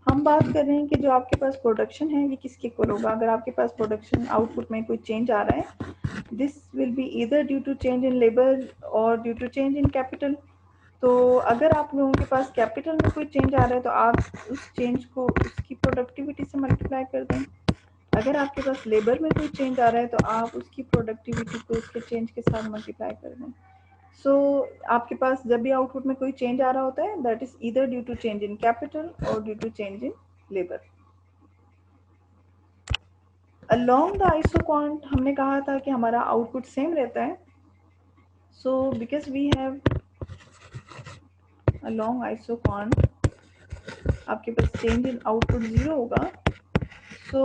A: हम बात कर रहे हैं कि जो आपके पास प्रोडक्शन है, ये किसके इक्वल होगा? अगर आपके पास प्रोडक्शन आउटपुट में कोई चेंज आ रहा है, this will be either due to change in labour और due to change in capital. तो अगर आप लोगों के पास कैपिटल में कोई चेंज आ रहा है, तो आप उस चेंज को उसकी प्रोडक्टिविटी से मल्टीप्लाई कर दें। अगर आपके पास लेबर में कोई चेंज आ रहा है, तो आप उसकी प्रोडक्टिविटी को उसके चेंज के साथ मल्टीप्लाई कर दें। सो आपके पास जब भी आउटपुट में कोई चेंज आ रहा होता है, that is either due to change in capital और due to change in labour. Along the isoquant हमने कहा था कि हमारा आउटपुट सेम रहता है। So because we have along isoquant, आपके पास चेंज इन आउटपुट 0 होगा। सो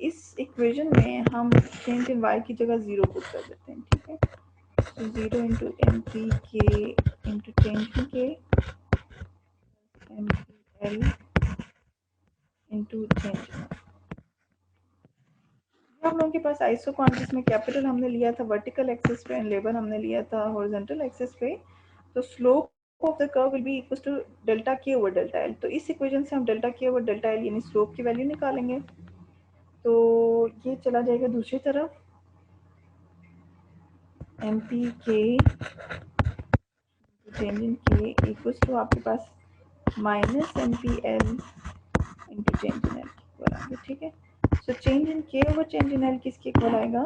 A: इस इक्वेशन में हम चेंज इन y की जगह 0 पुट कर देते हैं, ठीक है। So 0 into MPK into change in K MPL into change in Y। हम लोगों के पास आइसोक्वांट जिसमें कैपिटल हमने लिया था वर्टिकल एक्सिस पे एंड लेबर हमने लिया था हॉरिजॉन्टल एक्सिस पे, तो slope of the curve will be equal to delta K over delta L. तो इस इक्वेशन से हम delta K over delta L यानी स्लोप की वैल्यू निकालेंगे। तो ये चला जाएगा दूसरी तरफ, M P K change in K equals to आपके पास minus M P L into change in L equal आएगा, ठीक है। सो चेंज इन के ओवर चेंज इन एल किसके इक्वल आएगा?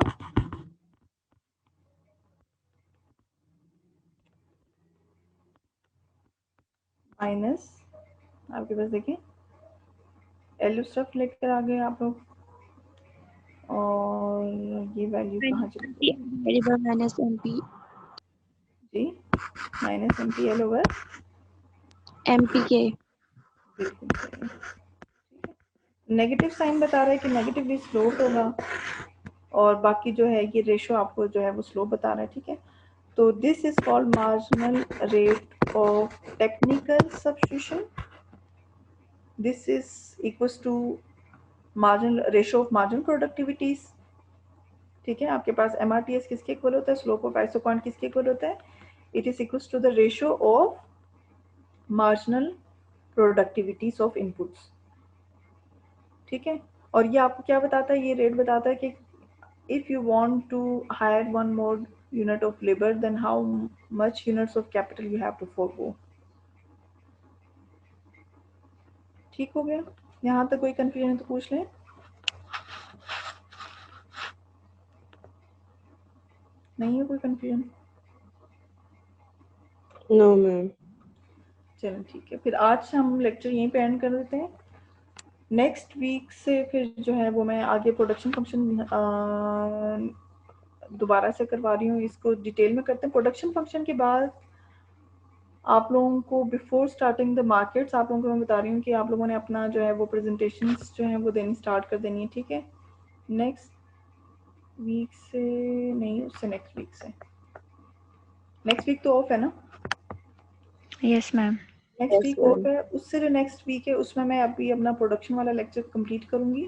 A: माइनस आपके पास देखिए एल उस तरफ लेकर आ गए आप लोग, और ये वैल्यू कहाँ चली गई?
E: वेरिएबल माइनस एमपी
A: जी, minus M P L over
E: MPK.
A: बिल्कुल सही। नेगेटिव साइन बता रहा है कि नेगेटिव भी स्लोप होगा, और बाकी जो है ये रेशो आपको जो है वो स्लोप बता रहा है, ठीक है। तो this is called marginal rate of technical substitution. This is equals to marginal ratio of marginal productivities, ठीक है। आपके पास MRTS किसके इक्वल होता है? स्लोप ऑफ आइसोक्वांट किसके इक्वल होता है? It is equals to the ratio of marginal productivities of inputs, ठीक है। और ये आपको क्या बताता है? ये रेट बताता है कि if you want to hire one more unit of labor, then how much units of capital you have to forego। ठीक हो गया? यहाँ तक कोई कंफ्यूजन है तो पूछ लें। नहीं है कोई कंफ्यूजन?
F: No, ma'am.
A: चलो ठीक है, फिर आज हम लेक्चर यहीं पे एंड कर देते हैं। नेक्स्ट वीक से फिर जो है वो मैं आगे प्रोडक्शन फंक्शन दोबारा से करवा रही हूँ, इसको डिटेल में करते हैं। प्रोडक्शन फंक्शन के बाद आप लोगों को बिफोर स्टार्टिंग द मार्केट्स आप लोगों को मैं बता रही हूँ कि आप लोगों ने अपना जो है वो प्रेजेंटेशंस जो है वो देनी स्टार्ट कर देनी है, ठीक है। नेक्स्ट वीक से नहीं, उससे नेक्स्ट वीक से। नेक्स्ट वीक तो ऑफ है ना?
C: Yes ma'am.
A: Next
F: Yes,
A: week off
F: ma'am.
A: है, उससे जो नेक्स्ट वीक है उसमें मैं अभी अपना प्रोडक्शन वाला लेक्चर कंप्लीट करूँगी,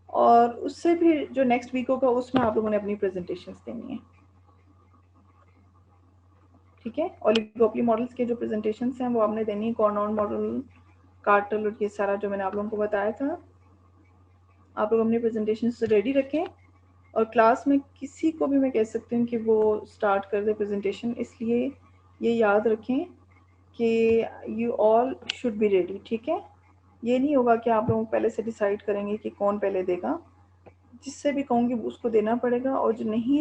A: और उससे फिर जो नेक्स्ट वीक होगा उसमें आप लोगों ने अपनी प्रेजेंटेशंस देनी है, ठीक है। ओलिगोपोली मॉडल्स के जो प्रेजेंटेशंस हैं वो आपने देनी है, कॉर्नॉन मॉडल, कार्टल और ये सारा जो मैंने आप लोगों को बताया था। आप लोग अपनी प्रेजेंटेशंस रेडी रखें, और क्लास में किसी को भी मैं कह सकती हूँ कि वो स्टार्ट कर दे प्रेजेंटेशन, इसलिए ये याद रखें कि you all should be ready, ठीक है। ये नहीं होगा कि आप लोग पहले से डिसाइड करेंगे कि कौन पहले देगा, जिससे भी कहूँगी उसको देना पड़ेगा, और जो नहीं